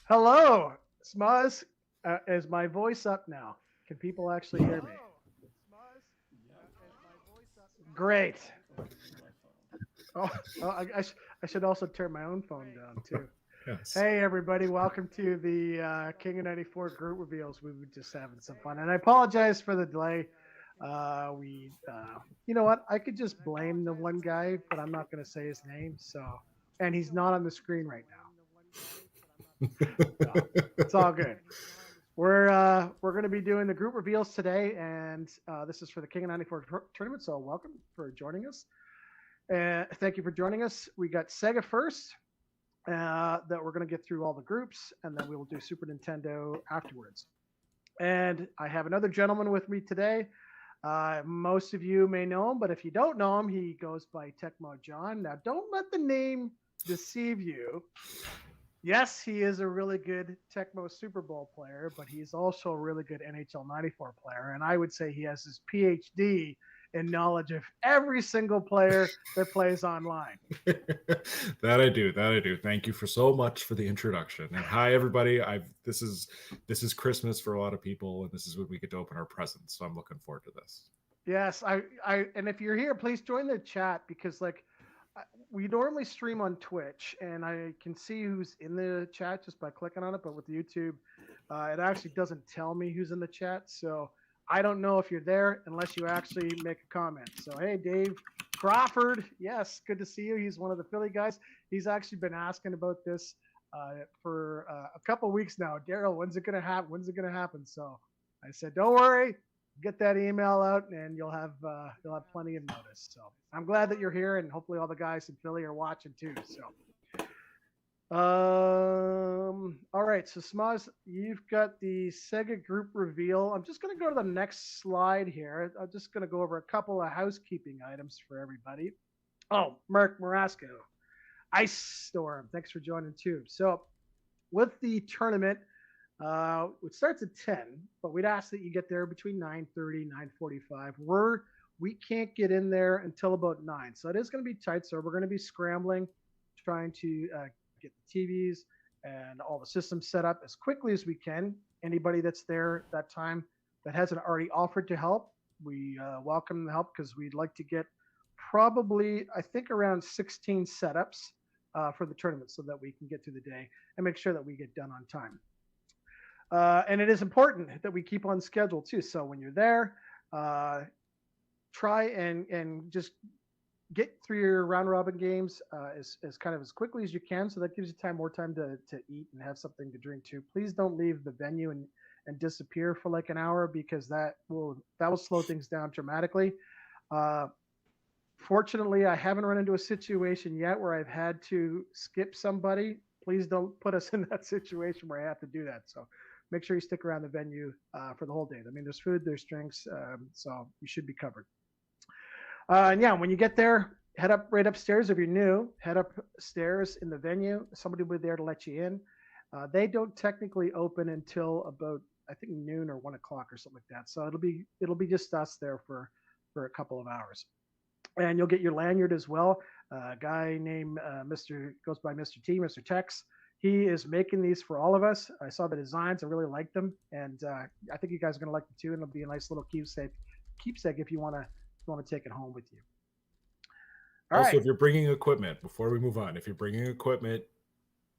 Hello, Smuzz. Is my voice up now? Can people actually hear me? Great. Oh, I should also turn my own phone down too. Yes. Hey, everybody. Welcome to the King of 94 group reveals. We were just having some fun. And I apologize for the delay. You know what? I could just blame the one guy, but I'm not going to say his name. And he's not on the screen right now. So it's all good. We're going to be doing the group reveals today, and this is for the King of 94 tournament. So welcome for joining us. Thank you for joining us. We got Sega first, that we're going to get through all the groups, and then we will do Super Nintendo afterwards. And I have another gentleman with me today. Most of you may know him, but if you don't know him, he goes by Tecmo John. Now, don't let the name deceive you. Yes, he is a really good Tecmo Super Bowl player, but he's also a really good NHL 94 player. And I would say he has his PhD in knowledge of every single player that plays online. That I do. That I do. Thank you for so much for the introduction. And hi everybody. This is Christmas for a lot of people, and this is when we get to open our presents. So I'm looking forward to this. Yes, and if you're here, please join the chat because we normally stream on Twitch, and I can see who's in the chat just by clicking on it. But with YouTube, it actually doesn't tell me who's in the chat, so I don't know if you're there unless you actually make a comment. So hey, Dave Crawford, yes, good to see you. He's one of the Philly guys. He's actually been asking about this for a couple weeks now. Daryl, when's it gonna happen? When's it gonna happen? So I said, don't worry, get that email out and you'll have plenty of notice. So I'm glad that you're here, and hopefully all the guys in Philly are watching too. So all right, so Smaz, you've got the Sega group reveal. I'm just going to go to the next slide here. I'm just going to go over a couple of housekeeping items for everybody. Oh, Mark Marasco, Ice Storm, thanks for joining too. So with the tournament, it starts at 10, but we'd ask that you get there between 9:30, 9:45. We can't get in there until about 9, so it is going to be tight. So we're going to be scrambling, trying to get the TVs and all the systems set up as quickly as we can. Anybody that's there that time that hasn't already offered to help, we welcome the help because we'd like to get probably, I think, around 16 setups for the tournament so that we can get through the day and make sure that we get done on time. And it is important that we keep on schedule too. So when you're there, try and just get through your round robin games as kind of as quickly as you can. So that gives you more time to eat and have something to drink too. Please don't leave the venue and disappear for like an hour because that will slow things down dramatically. Uh, Fortunately, I haven't run into a situation yet where I've had to skip somebody. Please don't put us in that situation where I have to do that. So make sure you stick around the venue for the whole day. I mean, there's food, there's drinks, so you should be covered. And yeah, when you get there, head up right upstairs. If you're new, head upstairs in the venue. Somebody will be there to let you in. They don't technically open until about, I think, noon or 1 o'clock or something like that. So it'll be just us there for a couple of hours, and you'll get your lanyard as well. A guy named Mr. goes by Mr. T, Mr. Tex. He is making these for all of us. I saw the designs, I really liked them, and I think you guys are going to like them too. And it'll be a nice little keepsake if you want to take it home with you. All Also, right. if you're bringing equipment, before we move on, if you're bringing equipment,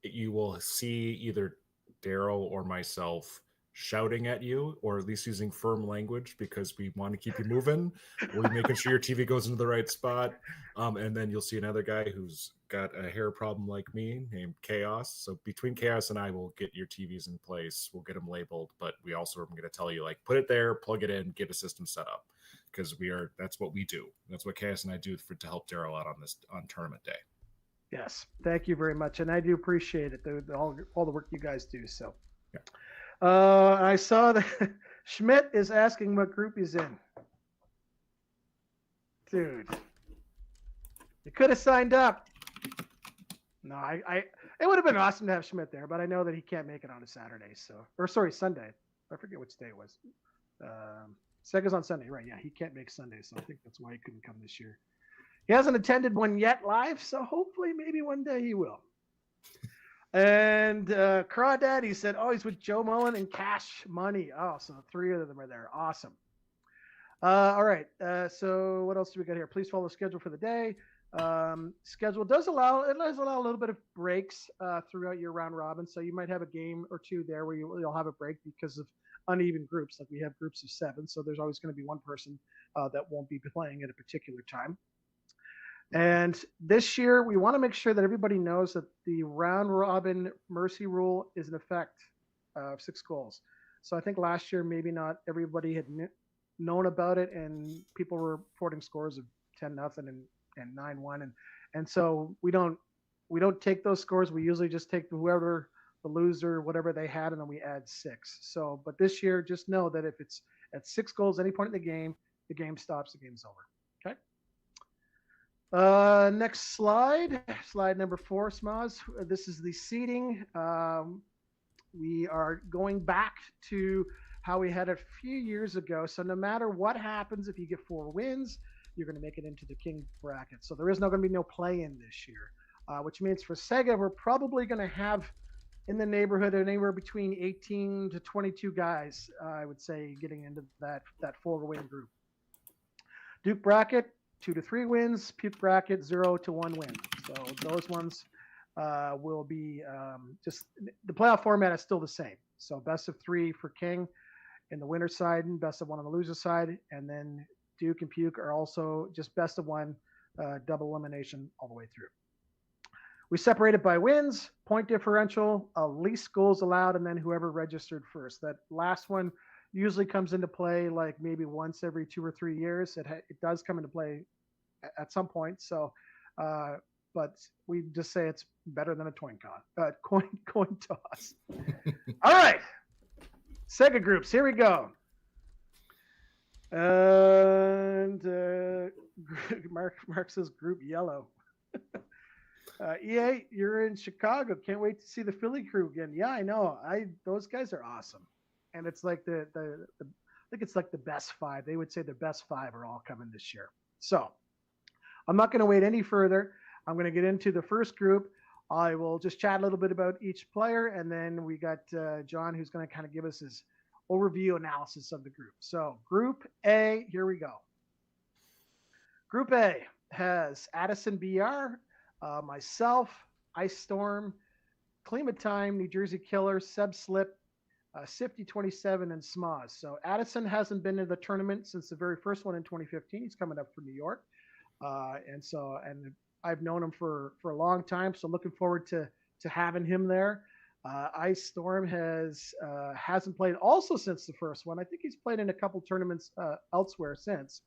you will see either Daryl or myself shouting at you, or at least using firm language because we want to keep you moving. We're making sure your TV goes into the right spot. And then you'll see another guy who's got a hair problem like me named Chaos. So between Chaos and I, we'll get your TVs in place. We'll get them labeled, but we also are going to tell you, like, put it there, plug it in, get a system set up because that's what we do. That's what Chaos and I do to help Daryl out on tournament day. Yes. Thank you very much, and I do appreciate it. All the work you guys do. So. Yeah. I saw that Schmidt is asking what group he's in. Dude, you could have signed up. No, it would have been awesome to have Schmidt there, but I know that he can't make it on a Saturday. Sunday. I forget which day it was. Sega's on Sunday, right? Yeah, he can't make Sunday, so I think that's why he couldn't come this year. He hasn't attended one yet live, so hopefully maybe one day he will. And Crawdad, he said, oh, he's with Joe Mullen and Cash Money. Oh, so the three of them are there. Awesome. All right. So what else do we got here? Please follow the schedule for the day. Schedule does allow a little bit of breaks throughout your round robin. So you might have a game or two there where you'll have a break because of uneven groups. Like we have groups of 7, so there's always going to be one person that won't be playing at a particular time. And this year, we want to make sure that everybody knows that the round robin mercy rule is in effect of 6 goals. So I think last year maybe not everybody had known about it, and people were reporting scores of 10-0 and 9-1, and so we don't take those scores. We usually just take whoever the loser, whatever they had, and then we add 6. So, but this year, just know that if it's at 6 goals any point in the game stops, the game's over. Okay. Next slide number 4, Smaz. This is the seeding. We are going back to how we had a few years ago. So no matter what happens, if you get 4 wins, you're going to make it into the king bracket. So there is going to be no play-in this year, which means for Sega, we're probably going to have in the neighborhood anywhere between 18 to 22 guys, I would say, getting into that 4-win group. Duke bracket, 2 to 3 wins. Puke bracket, 0 to 1 win. So those ones will be just the playoff format is still the same. So best of 3 for King in the winner side and best of 1 on the loser side. And then Duke and Puke are also just best of 1, double elimination all the way through. We separate it by wins, point differential, least goals allowed, and then whoever registered first. That last one usually comes into play like maybe once every 2 or 3 years. It does come into play at some point. So, but we just say it's better than a coin toss. All right, Sega groups. Here we go. And Mark says group yellow. EA, you're in Chicago. Can't wait to see the Philly crew again. Yeah, I know. Those guys are awesome, and it's like I think it's like the best 5. They would say the best 5 are all coming this year. So I'm not going to wait any further. I'm going to get into the first group. I will just chat a little bit about each player, and then we got John, who's going to kind of give us his overview analysis of the group. So Group A, here we go. Group A has Addison BR, myself, Ice Storm, Climatime, New Jersey Killer, Seb Slip, Sifty 27, and Smaz. So Addison hasn't been to the tournament since the very first one in 2015. He's coming up from New York, and I've known him for a long time. So looking forward to having him there. Ice Storm hasn't played also since the first one. I think he's played in a couple tournaments elsewhere since,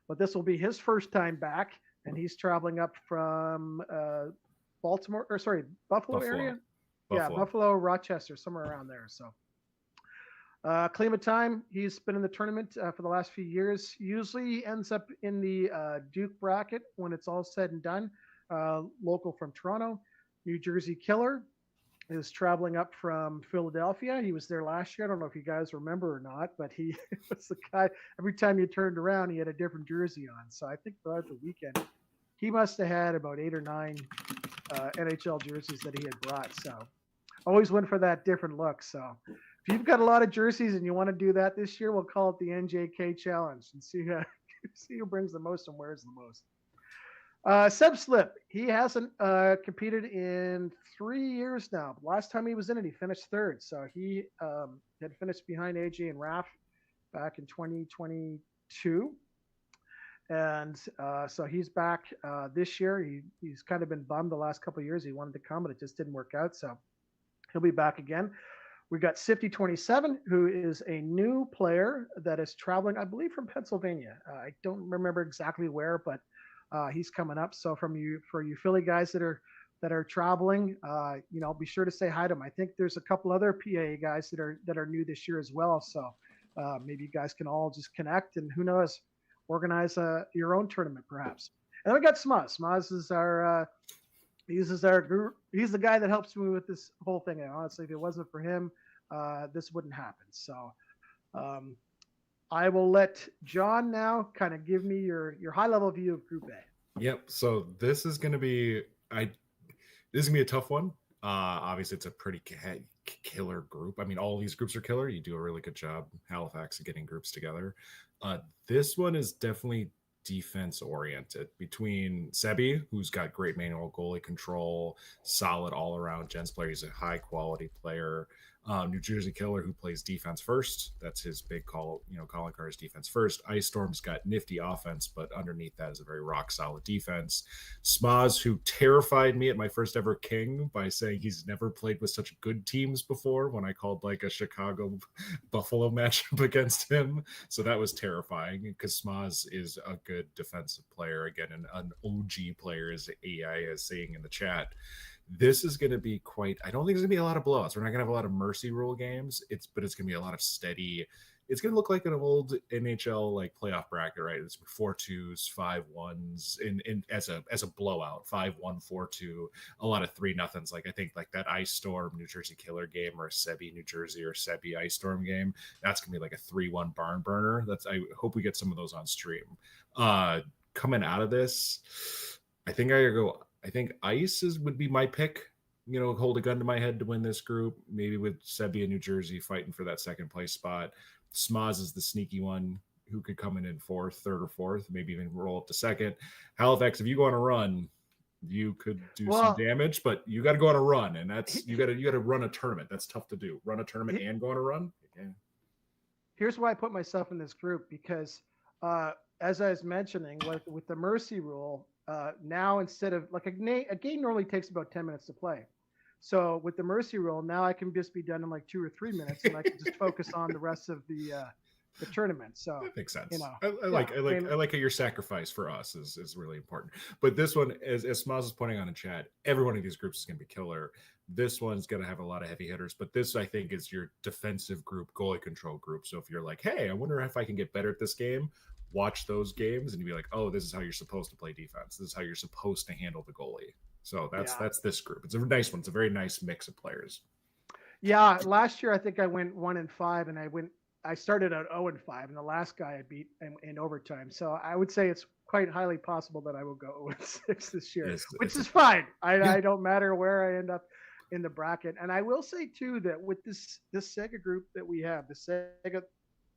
but this will be his first time back, and he's traveling up from Buffalo area. Yeah, Buffalo, Rochester, somewhere around there. So Climatime, he's been in the tournament for the last few years. Usually he ends up in the Duke bracket when it's all said and done. Local from Toronto. New Jersey Killer is traveling up from Philadelphia. He was there last year. I don't know if you guys remember or not, but he was the guy, every time you turned around, he had a different jersey on. So I think throughout the weekend, he must have had about 8 or 9 NHL jerseys that he had brought. So always went for that different look. So if you've got a lot of jerseys and you want to do that this year, we'll call it the NJK Challenge and see who brings the most and wears the most. Seb Slip, he hasn't competed in 3 years now. Last time he was in it, he finished 3rd. So he had finished behind AJ and Raph back in 2022. And so he's back this year. He's kind of been bummed the last couple of years. He wanted to come, but it just didn't work out. So he'll be back again. We got Sifty 27, who is a new player that is traveling, I believe, from Pennsylvania. I don't remember exactly where, but he's coming up. So for you Philly guys that are traveling, be sure to say hi to him. I think there's a couple other PA guys that are new this year as well. So maybe you guys can all just connect, and who knows, organize your own tournament perhaps. And then we got Smaz. Smaz is our group. He's the guy that helps me with this whole thing. And honestly, if it wasn't for him, this wouldn't happen. So I will let John now kind of give me your high level view of Group A. Yep. So this is going to be a tough one. Obviously, it's a pretty killer group. I mean, all these groups are killer. You do a really good job, Halifax, of getting groups together. This one is definitely defense oriented between Sebi, who's got great manual goalie control, solid all around Gens player. He's a high quality player. New Jersey Killer, who plays defense first. That's his big call. Calling card is defense first. Ice Storm's got nifty offense, but underneath that is a very rock solid defense. Smaz, who terrified me at my first ever King by saying he's never played with such good teams before when I called like a Chicago Buffalo matchup against him. So that was terrifying because Smaz is a good defensive player. Again, an OG player, as AI is saying in the chat. This is going to be I don't think there's going to be a lot of blowouts. We're not going to have a lot of mercy rule games. But it's going to be a lot of steady. It's going to look like an old NHL like playoff bracket, right? It's 4-2s, 5-1s, in as a blowout, 5-1, 4-2, a lot of 3-0s. Like I think like that Ice Storm New Jersey Killer game, or a Sebi New Jersey or Sebi Ice Storm game. That's going to be like a 3-1 barn burner. I hope we get some of those on stream. Coming out of this, I think Ice would be my pick. Hold a gun to my head to win this group. Maybe with Sebi and New Jersey fighting for that second place spot. Smaz is the sneaky one who could come in third or fourth, maybe even roll up to second. Halifax, if you go on a run, you could do some damage, but you got to go on a run, and that's you got to run a tournament. That's tough to do. Run a tournament and go on a run. Okay. Here's why I put myself in this group, because as I was mentioning, with the mercy rule, now instead of like a game normally takes about 10 minutes to play. So with the mercy rule, now I can just be done in like 2 or 3 minutes, and I can just focus on the rest of the tournament. So that makes sense. I like how your sacrifice for us is really important. But this one, as Smaz is pointing on in chat, every one of these groups is going to be killer. This one's going to have a lot of heavy hitters, but this I think is your defensive group, goalie control group. So if you're like, hey, I wonder if I can get better at this game, watch those games and you'd be like, oh, this is how you're supposed to play defense. This is how you're supposed to handle the goalie. So that's this group. It's a nice one. It's a very nice mix of players. Yeah, last year I think I went 1-5, and I started at 0-5, and the last guy I beat in overtime. So I would say it's quite highly possible that I will go 0-6 this year, which is fine. I don't matter where I end up in the bracket. And I will say too that with this Sega group that we have, the Sega,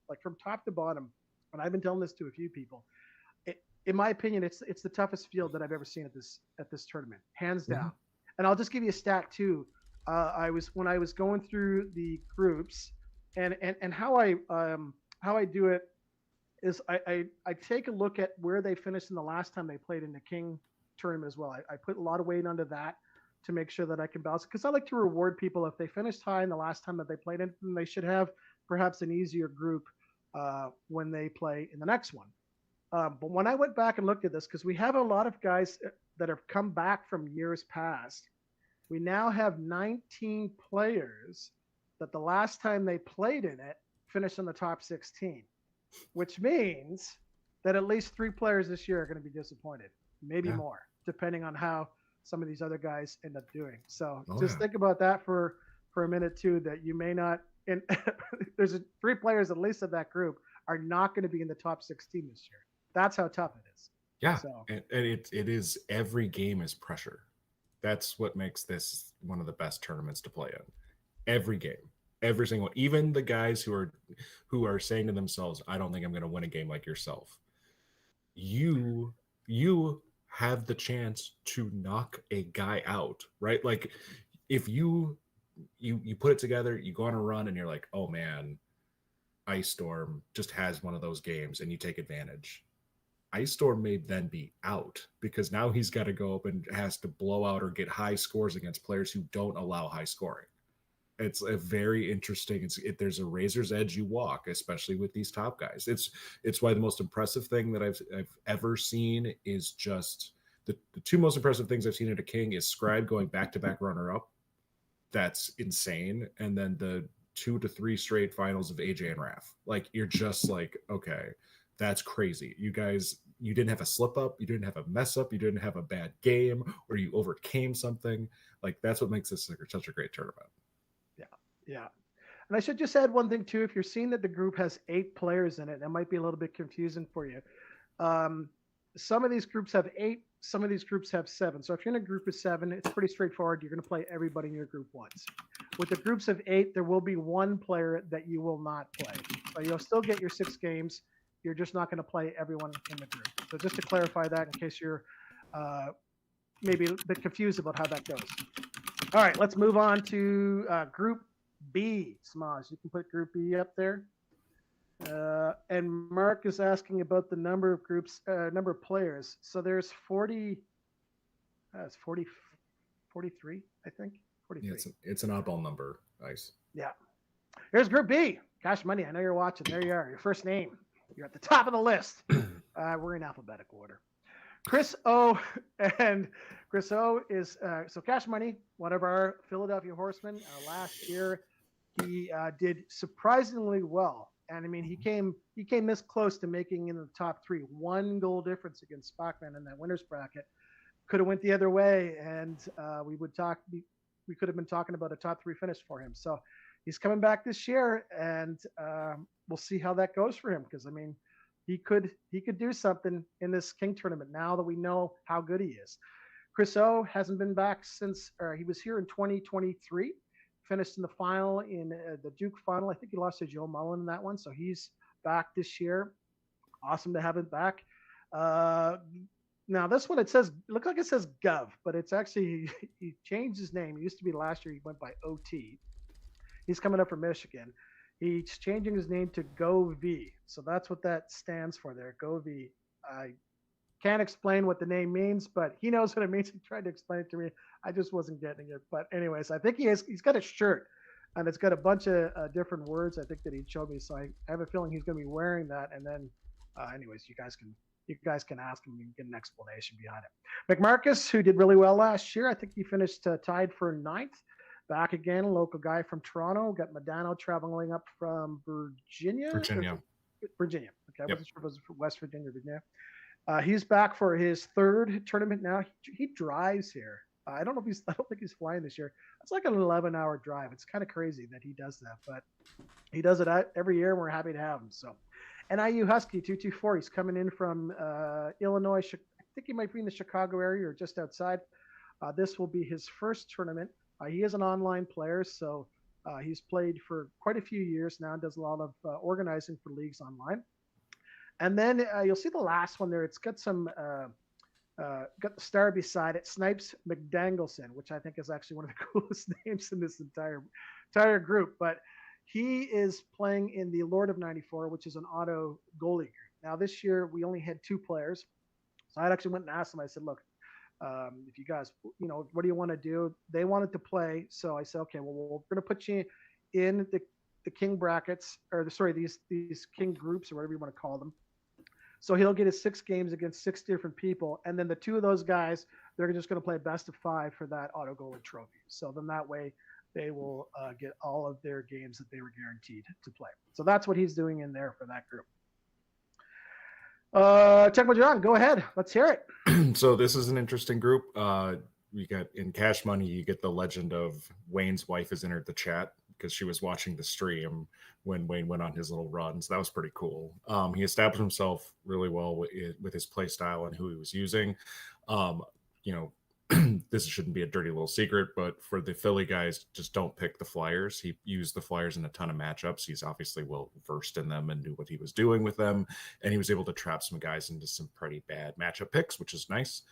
like from top to bottom, and I've been telling this to a few people, in my opinion, it's the toughest field that I've ever seen at this tournament, hands down. And I'll just give you a stat too. When I was going through the groups, and how I do it is I take a look at where they finished in the last time they played in the King tournament as well. I put a lot of weight onto that to make sure that I can balance it, because I like to reward people if they finished high in the last time that they played in, then they should have perhaps an easier group when they play in the next one. But when I went back and looked at this, because we have a lot of guys that have come back from years past, we now have 19 players that the last time they played in it finished in the top 16, which means that at least 3 players this year are going to be disappointed, maybe more, depending on how some of these other guys end up doing. So think about that for a minute too, that you may not, and there's 3 players at least of that group are not going to be in the top 16 this year. That's how tough it is. Yeah. So. And it is, every game is pressure. That's what makes this one of the best tournaments to play in. Every game, every single one. Even the guys who are saying to themselves, I don't think I'm going to win a game like yourself. You have the chance to knock a guy out, right? Like if you put it together, you go on a run and you're like, oh man, Ice Storm just has one of those games, and you take advantage. Ice Storm may then be out because now he's got to go up and has to blow out or get high scores against players who don't allow high scoring. It's a very interesting. There's a razor's edge you walk, especially with these top guys. It's why the most impressive thing that I've ever seen is just the 2 most impressive things I've seen at a King is Scribe going back-to-back runner-up. That's insane. And then the 2 to 3 straight finals of AJ and Raph. Like, you're just like, okay, that's crazy. You guys, you didn't have a slip up, you didn't have a mess up, you didn't have a bad game, or you overcame something. Like, that's what makes this such a great tournament. Yeah. And I should just add one thing too. If you're seeing that the group has 8 players in it, that might be a little bit confusing for you. Some of these groups have 8, some of these groups have 7. So if you're in a group of 7, it's pretty straightforward. You're going to play everybody in your group once. With the groups of 8, there will be one player that you will not play. So you'll still get your 6 games. You're just not going to play everyone in the group. So just to clarify that, in case you're maybe a bit confused about how that goes. All right, let's move on to Group B. Smaz, you can put Group B up there. And Mark is asking about the number of groups, number of players. So there's 40, it's 40, 43, I think. 43. Yeah, it's an oddball number. Nice. Yeah. Here's Group B. Cash Money, I know you're watching. There you are. Your first name. You're at the top of the list. We're in alphabetical order. Chris O. And Chris O is, so Cash Money, one of our Philadelphia Horsemen. Last year, he did surprisingly well. And I mean, he came this close to making in the top 3. 1 goal difference against Spackman in that winners bracket. Could have went the other way, and we could have been talking about a top 3 finish for him. So he's coming back this year, and we'll see how that goes for him. Because I mean, he could do something in this King tournament now that we know how good he is. Chris O hasn't been back since he was here in 2023. Finished in the final in the Duke final. I think he lost to Joe Mullen in that one. So he's back this year. Awesome to have him back. Now this one, it looks like it says Gov, but it's actually, he changed his name. It used to be last year, he went by OT. He's coming up from Michigan. He's changing his name to GoV. So that's what that stands for there, GoV. I can't explain what the name means, but he knows what it means. He tried to explain it to me. I just wasn't getting it. But anyways, I think he's got a shirt, and it's got a bunch of different words, I think, that he showed me. So I have a feeling he's going to be wearing that. And then, anyways, you guys can ask him and get an explanation behind it. McMarcus, who did really well last year, I think he finished tied for 9th. Back again, local guy from Toronto. Got Medano traveling up from Virginia. Virginia. Okay, Yep. I wasn't sure if it was from West Virginia or Virginia. He's back for his 3rd tournament now. He drives here. I don't think he's flying this year. It's like an 11-hour drive. It's kind of crazy that he does that, but he does it every year, and we're happy to have him. So, NIU Husky 224. He's coming in from Illinois. I think he might be in the Chicago area or just outside. This will be his first tournament. He is an online player, so he's played for quite a few years now and does a lot of organizing for leagues online. And then you'll see the last one there. It's got got the star beside it, Snipes McDangleson, which I think is actually one of the coolest names in this entire group. But he is playing in the Lord of 94, which is an auto goalie group. Now this year we only had 2 players, so I actually went and asked them. I said, look, if you guys, what do you want to do? They wanted to play, so I said, okay, well, we're going to put you in the King brackets, or these King groups, or whatever you want to call them. So he'll get his 6 games against 6 different people, and then the 2 of those guys, they're just going to play best of 5 for that auto goalie trophy. So then that way they will get all of their games that they were guaranteed to play. So that's what he's doing in there for that group. Temple John, go ahead. Let's hear it. So this is an interesting group. You got in Cash Money, you get the legend of Wayne's wife has entered the chat because she was watching the stream when Wayne went on his little run. So that was pretty cool. He established himself really well with his play style and who he was using. This shouldn't be a dirty little secret, but for the Philly guys, just don't pick the Flyers. He used the Flyers in a ton of matchups. He's obviously well versed in them and knew what he was doing with them. And he was able to trap some guys into some pretty bad matchup picks, which is nice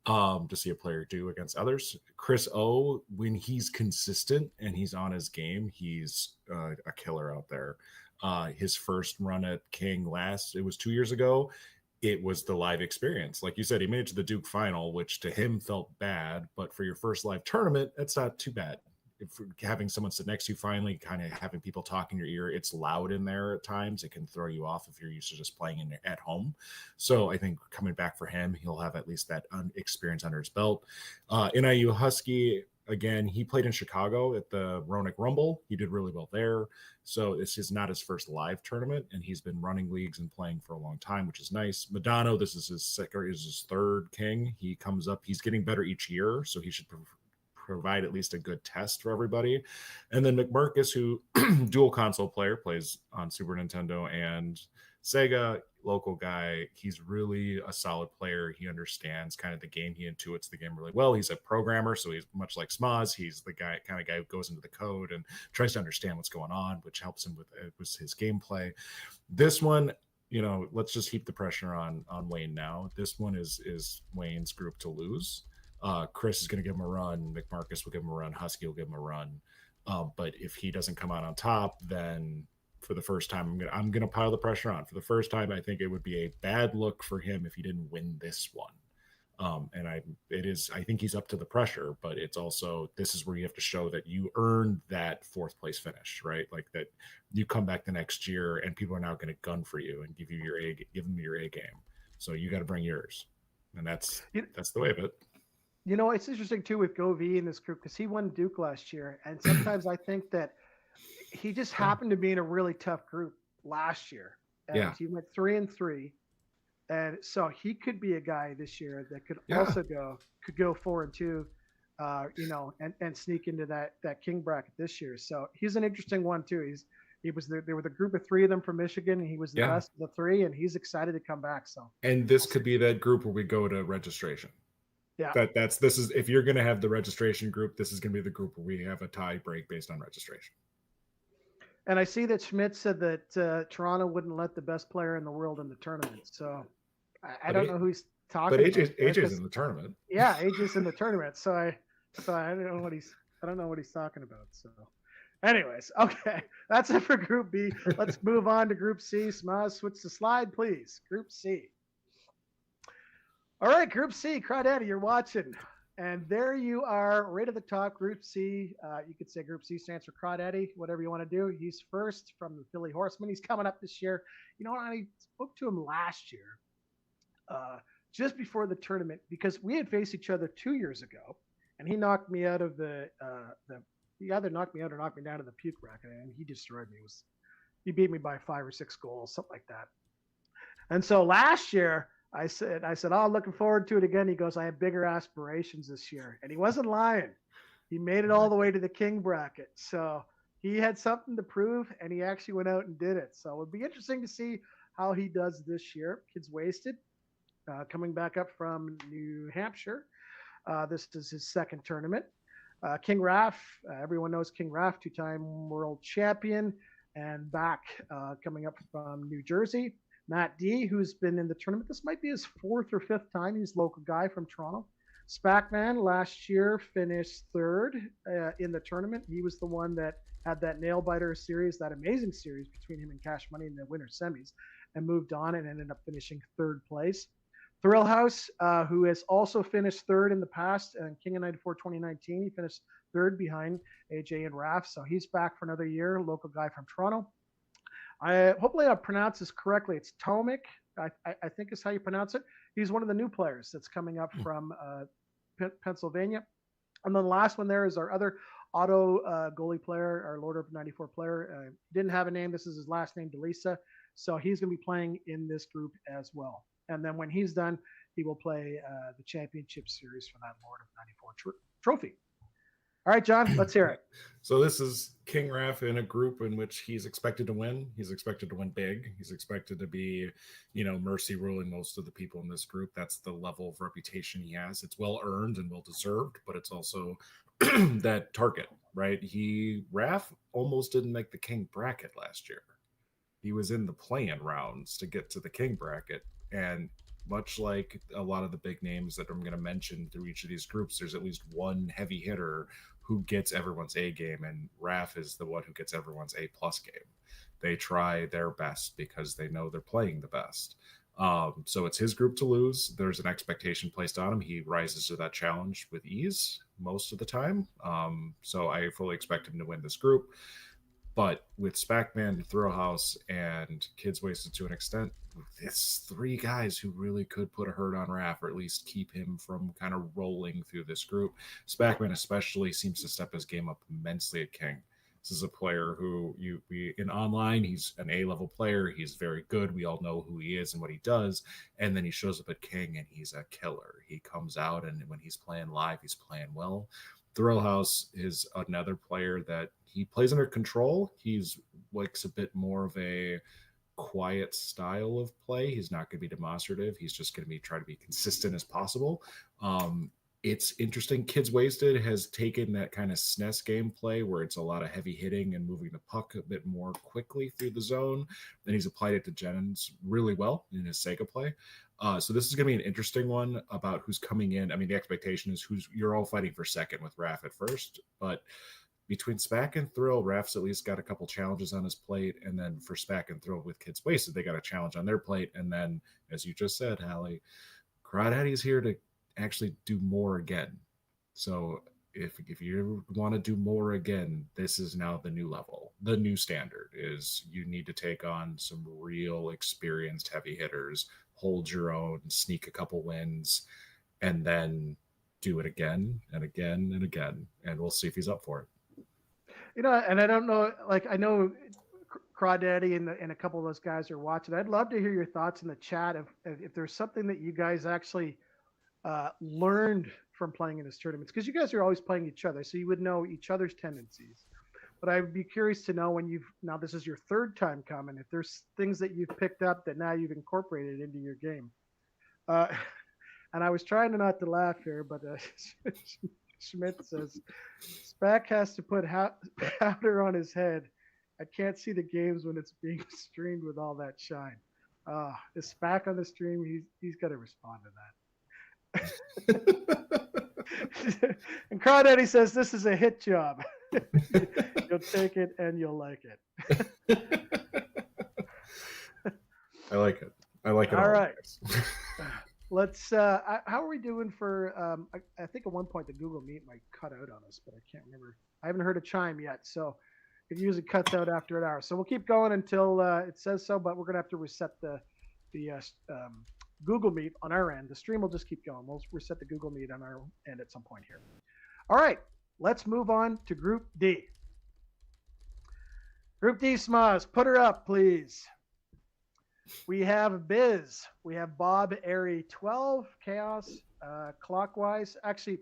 to see a player do against others. Chris O, when he's consistent and he's on his game, he's a killer out there. His first run at King it was 2 years ago. It was the live experience. Like you said, he made it to the Duke final, which to him felt bad. But for your first live tournament, that's not too bad. If having someone sit next to you, finally kind of having people talk in your ear, it's loud in there at times. It can throw you off if you're used to just playing at home. So I think coming back for him, he'll have at least that experience under his belt. NIU Husky, again, he played in Chicago at the Roanoke Rumble. He did really well there. So this is not his first live tournament, and he's been running leagues and playing for a long time, which is nice. Medano, this is his 3rd King. He comes up. He's getting better each year, so he should provide at least a good test for everybody. And then McMarcus, who dual console player, plays on Super Nintendo and Sega, local guy. He's really a solid player. He understands kind of the game. He intuits the game really well. He's a programmer, so he's much like Smaz. He's the guy who goes into the code and tries to understand what's going on, which helps him with his gameplay. This one, let's just heap the pressure on Wayne now. This one is Wayne's group to lose. Chris is going to give him a run. McMarcus will give him a run. Husky will give him a run. But if he doesn't come out on top, then for the first time, I'm gonna pile the pressure on. For the first time, I think it would be a bad look for him if he didn't win this one. I think he's up to the pressure, but it's also, this is where you have to show that you earned that fourth place finish, right? Like that you come back the next year and people are now going to gun for you and give them your A game. So you got to bring yours, and that's the way of it. It's interesting too with Govee in this group because he won Duke last year, and sometimes I think that he just happened to be in a really tough group last year, and he went 3-3. And so he could be a guy this year that could also go 4-2, and sneak into that king bracket this year. So he's an interesting one too. There were the group of three of them from Michigan, and he was the best of the three, and he's excited to come back. So, and this could be that group where we go to registration. Yeah, this is if you're going to have the registration group, this is going to be the group where we have a tie break based on registration. And I see that Schmidt said that Toronto wouldn't let the best player in the world in the tournament. So I don't know who he's talking about. But AJ's in the tournament. Yeah, AJ's in the tournament. So I don't know what he's talking about. So anyways, okay. That's it for Group B. Let's move on to Group C. Smaz, switch the slide, please. Group C. All right, Group C. Crawdaddy, you're watching. And there you are, right at the top, Group C. You could say Group C stands for Crawdaddy, whatever you want to do. He's first from the Philly Horsemen. He's coming up this year. You know what? I spoke to him last year, just before the tournament, because we had faced each other 2 years ago, and he knocked me out of he either knocked me out or knocked me down to the puke bracket, and he destroyed me. He beat me by 5 or 6 goals, something like that. And so last year, I said, oh, looking forward to it again. He goes, I have bigger aspirations this year. And he wasn't lying. He made it all the way to the king bracket. So he had something to prove, and he actually went out and did it. So it would be interesting to see how he does this year. Kid's wasted, coming back up from New Hampshire. This is his second tournament. King Raff, everyone knows King Raff, 2-time world champion, and back coming up from New Jersey. Matt D, who's been in the tournament. This might be his 4th or 5th time. He's a local guy from Toronto. Spackman last year finished 3rd in the tournament. He was the one that had that nail biter series, that amazing series between him and Cash Money in the winter semis, and moved on and ended up finishing 3rd place. Thrill House, who has also finished 3rd in the past, and King of 94 2019, he finished 3rd behind AJ and Raff. So he's back for another year, local guy from Toronto. Hopefully I pronounce this correctly. It's Tomic, I think is how you pronounce it. He's one of the new players that's coming up from Pennsylvania. And then the last one there is our other auto goalie player, our Lord of 94 player. Didn't have a name. This is his last name, DeLisa. So he's going to be playing in this group as well. And then when he's done, he will play the championship series for that Lord of 94 trophy. All right, John, let's hear it. So this is King Raff in a group in which he's expected to win. He's expected to win big. He's expected to be, mercy ruling most of the people in this group. That's the level of reputation he has. It's well earned and well deserved, but it's also that target, right? Raff almost didn't make the King bracket last year. He was in the play-in rounds to get to the King bracket, and much like a lot of the big names that I'm going to mention through each of these groups, there's at least one heavy hitter who gets everyone's A game, and Raff is the one who gets everyone's A+ game. They try their best because they know they're playing the best. So it's his group to lose. There's an expectation placed on him. He rises to that challenge with ease most of the time. So I fully expect him to win this group. But with Spackman, Throwhouse, and Kids Wasted to an extent, it's 3 guys who really could put a hurt on Raff, or at least keep him from kind of rolling through this group. Spackman especially seems to step his game up immensely at King. This is a player who in online, he's an A-level player. He's very good. We all know who he is and what he does. And then he shows up at King and he's a killer. He comes out, and when he's playing live, he's playing well. Thrillhouse is another player that he plays under control. He's likes a bit more of a quiet style of play. He's not going to be demonstrative. He's just going to be trying to be consistent as possible. It's interesting. Kids Wasted has taken that kind of SNES gameplay where it's a lot of heavy hitting and moving the puck a bit more quickly through the zone, and he's applied it to Gens really well in his Sega play. So this is going to be an interesting one about who's coming in. I mean, the expectation is you're all fighting for second with Raph at first, but between SPAC and Thrill, Raph's at least got a couple challenges on his plate, and then for SPAC and Thrill with Kids Wasted, they got a challenge on their plate, and then, as you just said, Hallie, Crawdaddy's here to actually do more again. So if you want to do more again, this is now the new level. The new standard is you need to take on some real experienced heavy hitters, hold your own, sneak a couple wins, and then do it again and again and again, and we'll see if he's up for it. And I don't know, like I know Crawdaddy and a couple of those guys are watching. I'd love to hear your thoughts in the chat if there's something that you guys actually learned from playing in this tournaments, because you guys are always playing each other, so you would know each other's tendencies. But I'd be curious to know now this is your third time coming, if there's things that you've picked up that now you've incorporated into your game. And I was trying not to laugh here, but Schmidt says, SPAC has to put powder on his head. I can't see the games when it's being streamed with all that shine. Is SPAC on the stream? He's got to respond to that. And Crawdaddy says, this is a hit job. You'll take it and you'll like it. I like it. I like it. All right. Let's how are we doing for I think at one point the Google Meet might cut out on us, but I can't remember. I haven't heard a chime yet, so it usually cuts out after an hour. So we'll keep going until it says so, but we're gonna have to reset the Google Meet on our end. The stream will just keep going. We'll reset the Google Meet on our end at some point here. All right, let's move on to Group D. Group D, Smaz, put her up, please. We have Biz. We have Bob Airy 12, Chaos, Clockwise. Actually,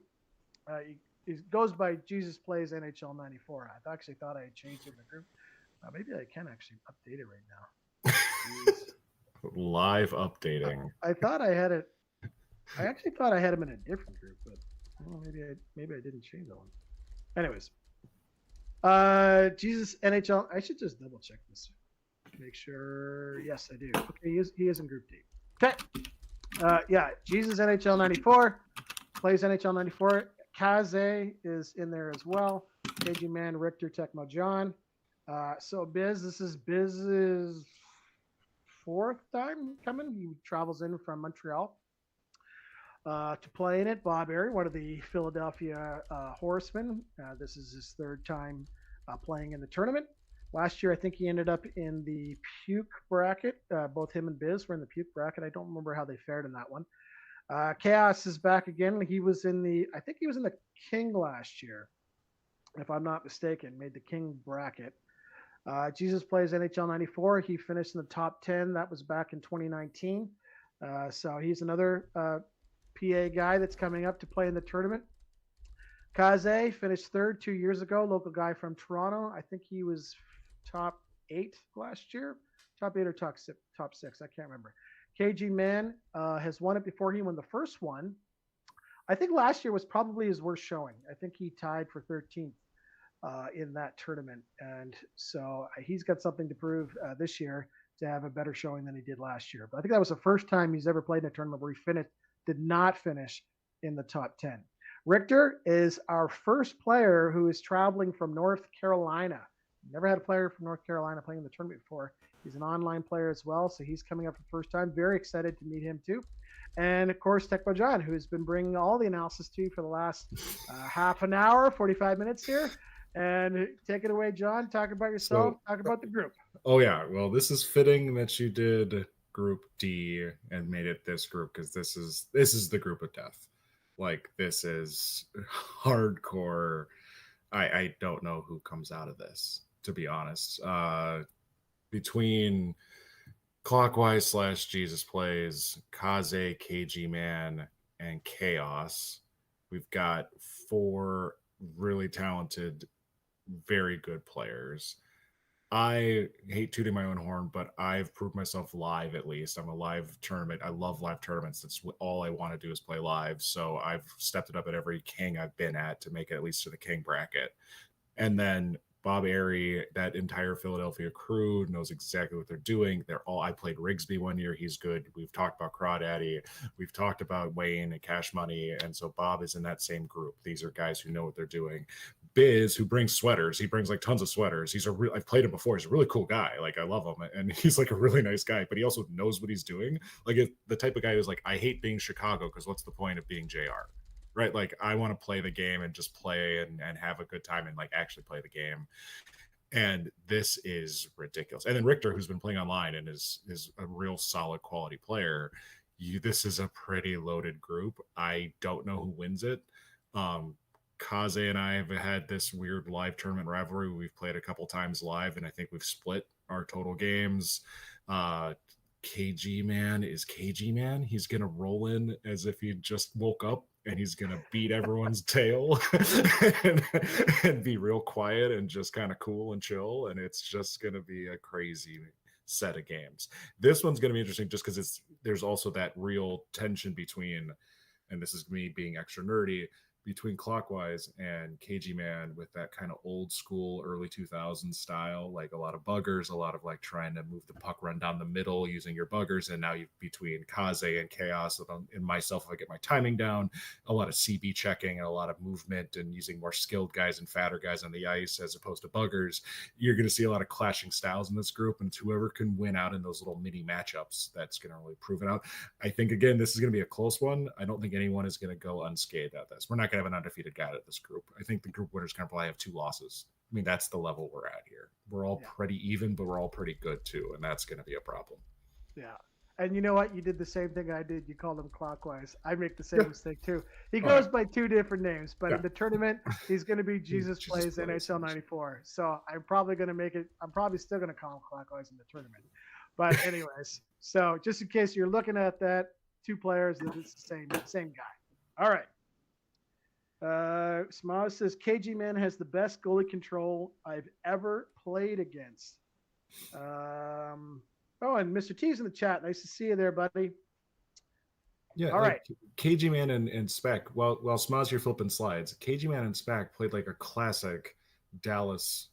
it goes by Jesus Plays NHL 94. I actually thought I had changed it in the group. Maybe I can actually update it right now. Live updating. I thought I had it. I actually thought I had him in a different group, but maybe I didn't change that one. Anyways, Jesus NHL. I should just double check this. Make sure. Yes, I do. Okay, he is in Group D. Okay. Yeah, Jesus NHL 94 plays NHL 94. Kaze is in there as well. KG Man, Richter, Tecmo John. So this is Biz's fourth time coming. He travels in from Montreal to play in it. Bob Airy, one of the Philadelphia Horsemen. This is his third time playing in the tournament. Last year, I think he ended up in the puke bracket. Both him and Biz were in the puke bracket. I don't remember how they fared in that one. Chaos is back again. I think he was in the King last year, if I'm not mistaken, made the King bracket. Jesus Plays NHL 94. He finished in the top 10. That was back in 2019. So he's another PA guy that's coming up to play in the tournament. Kaze finished third 2 years ago. Local guy from Toronto. I think he was top 8 last year. Top 8 or top 6. I can't remember. KG Man has won it before. He won the first one. I think last year was probably his worst showing. I think he tied for 13th in that tournament. And so he's got something to prove this year to have a better showing than he did last year. But I think that was the first time he's ever played in a tournament where he did not finish in the top 10. Richter is our first player who is traveling from North Carolina. Never had a player from North Carolina playing in the tournament before. He's an online player as well, so he's coming up for the first time. Very excited to meet him too. And of course, Tecmo John, who's been bringing all the analysis to you for the last half an hour, 45 minutes here. And take it away, John. Talk about yourself. Talk about the group. Oh yeah, well, this is fitting that you did Group D and made it this group, because this is the group of death. Like, this is hardcore. I don't know who comes out of this, to be honest. Between Clockwise / Jesus Plays, Kaze, KG Man, and Chaos, we've got 4 really talented, very good players. I hate tooting my own horn, but I've proved myself live at least. I'm a live tournament. I love live tournaments. That's all I want to do is play live. So I've stepped it up at every king I've been at to make it at least to the king bracket. And then Bob Airy, that entire Philadelphia crew knows exactly what they're doing. They're all. I played Rigsby one year. He's good. We've talked about Crawdaddy. We've talked about Wayne and Cash Money, and so Bob is in that same group. These are guys who know what they're doing. Biz, who brings sweaters, he brings like tons of sweaters. He's a real. I've played him before. He's a really cool guy. Like I love him, and he's like a really nice guy. But he also knows what he's doing. Like if the type of guy who's like, I hate being Chicago because what's the point of being JR? Right, like I want to play the game and just play and have a good time and like actually play the game. And this is ridiculous. And then Richter, who's been playing online and is a real solid quality player. This is a pretty loaded group. I don't know who wins it. Kaze and I have had this weird live tournament rivalry. We've played a couple times live, and I think we've split our total games. KG Man is KG Man. He's gonna roll in as if he just woke up, and he's gonna beat everyone's tail and be real quiet and just kind of cool and chill. And it's just gonna be a crazy set of games. This one's gonna be interesting just because there's also that real tension between, and this is me being extra nerdy, between Clockwise and KG Man with that kind of old school early 2000s style, like a lot of buggers, a lot of like trying to move the puck run down the middle using your buggers. And now you between Kaze and Chaos and myself, if I get my timing down, a lot of CB checking and a lot of movement and using more skilled guys and fatter guys on the ice as opposed to buggers. You're going to see a lot of clashing styles in this group, and it's whoever can win out in those little mini matchups that's going to really prove it out. I think, again, this is going to be a close one. I don't think anyone is going to go unscathed at this. We're not going to have an undefeated guy at this group. I think the group winners going to probably have 2 losses. I mean, that's the level we're at here. We're all pretty even, but we're all pretty good too, and that's going to be a problem. Yeah. And you know what? You did the same thing I did. You called him Clockwise. I make the same mistake too. He goes by 2 different names, but in the tournament, he's going to be Jesus Plays NHL 94. So I'm probably going to make it. I'm probably still going to call him Clockwise in the tournament. But anyways, so just in case you're looking at that, 2 players, it's the same guy. All right. Smaz says KG Man has the best goalie control I've ever played against. Oh, and Mr. T's in the chat. Nice to see you there, buddy. Yeah. All right. KG Man and Spec. While Smaz, you're flipping slides, KG Man and Spec played like a classic Dallas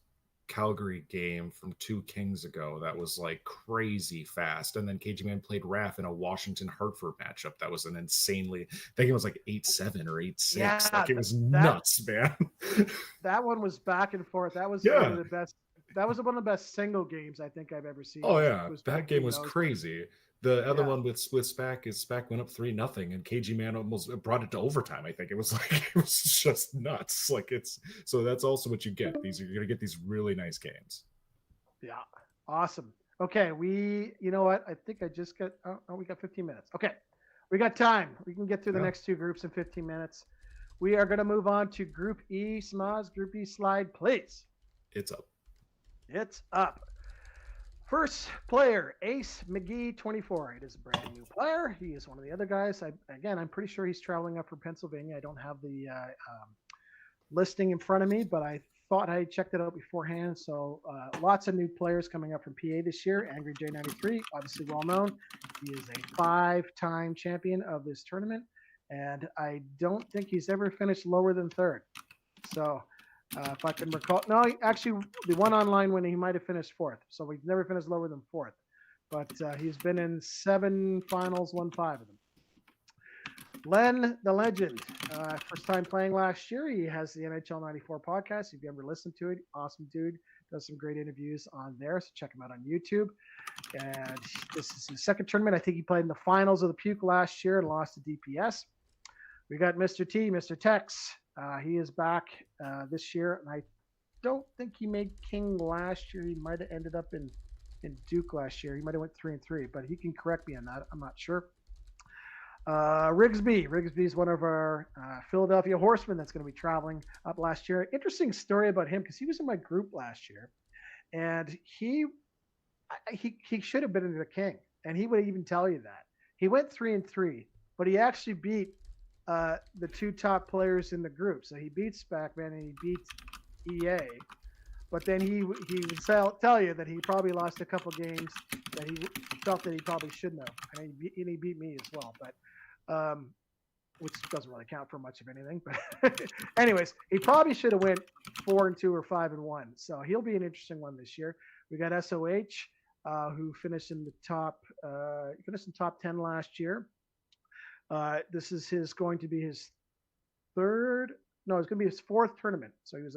Calgary game from 2 Kings ago that was like crazy fast. And then KG Man played Raph in a Washington Hartford matchup that was an insanely, I think it was like 8-7 or 8-6. Yeah, like it was nuts, man. That one was back and forth. That was one of the best. That was one of the best single games I think I've ever seen. Oh yeah, that game was crazy. The other one with Spec is Spec went up 3-0, and KG Man almost brought it to overtime. I think it was just nuts. Like so that's also what you get. You're gonna get these really nice games. Yeah, awesome. Okay, you know what? I think I just got. Oh, we got 15 minutes. Okay, we got time. We can get through the next 2 groups in 15 minutes. We are going to move on to Group E. Smaz, Group E slide, please. It's up. It's up. First player, Ace McGee, 24. It is a brand new player. He is one of the other guys. I'm pretty sure he's traveling up from Pennsylvania. I don't have the listing in front of me, but I thought I checked it out beforehand. So lots of new players coming up from PA this year. Angry J93, obviously well known. He is a 5-time champion of this tournament, and I don't think he's ever finished lower than 3rd. So if I can recall, no, actually, the one online when he might have finished 4th. So he's never finished lower than 4th. But he's been in 7 finals, won 5 of them. Len, the legend, first time playing last year. He has the NHL 94 podcast. If you ever listened to it, awesome dude. Does some great interviews on there. So check him out on YouTube. And this is his 2nd tournament. I think he played in the finals of the Puke last year and lost to DPS. We got Mr. T, Mr. Tex. He is back this year, and I don't think he made King last year. He might have ended up in Duke last year. He might have went 3-3, but he can correct me on that. I'm not sure. Rigsby is one of our Philadelphia Horsemen that's going to be traveling up last year. Interesting story about him because he was in my group last year, and he should have been in the King, and he would even tell you that. He went 3-3, but he actually beat the 2 top players in the group. So he beat Spacman and he beat EA. but then he would tell you that he probably lost a couple games that he felt that he probably shouldn't have, and he beat me as well. But which doesn't really count for much of anything. But anyways, he probably should have went 4-2 or 5-1. So he'll be an interesting one this year. We got SOH, who finished in the top 10 last year. This is going to be his third. No, it's going to be his fourth tournament. So he was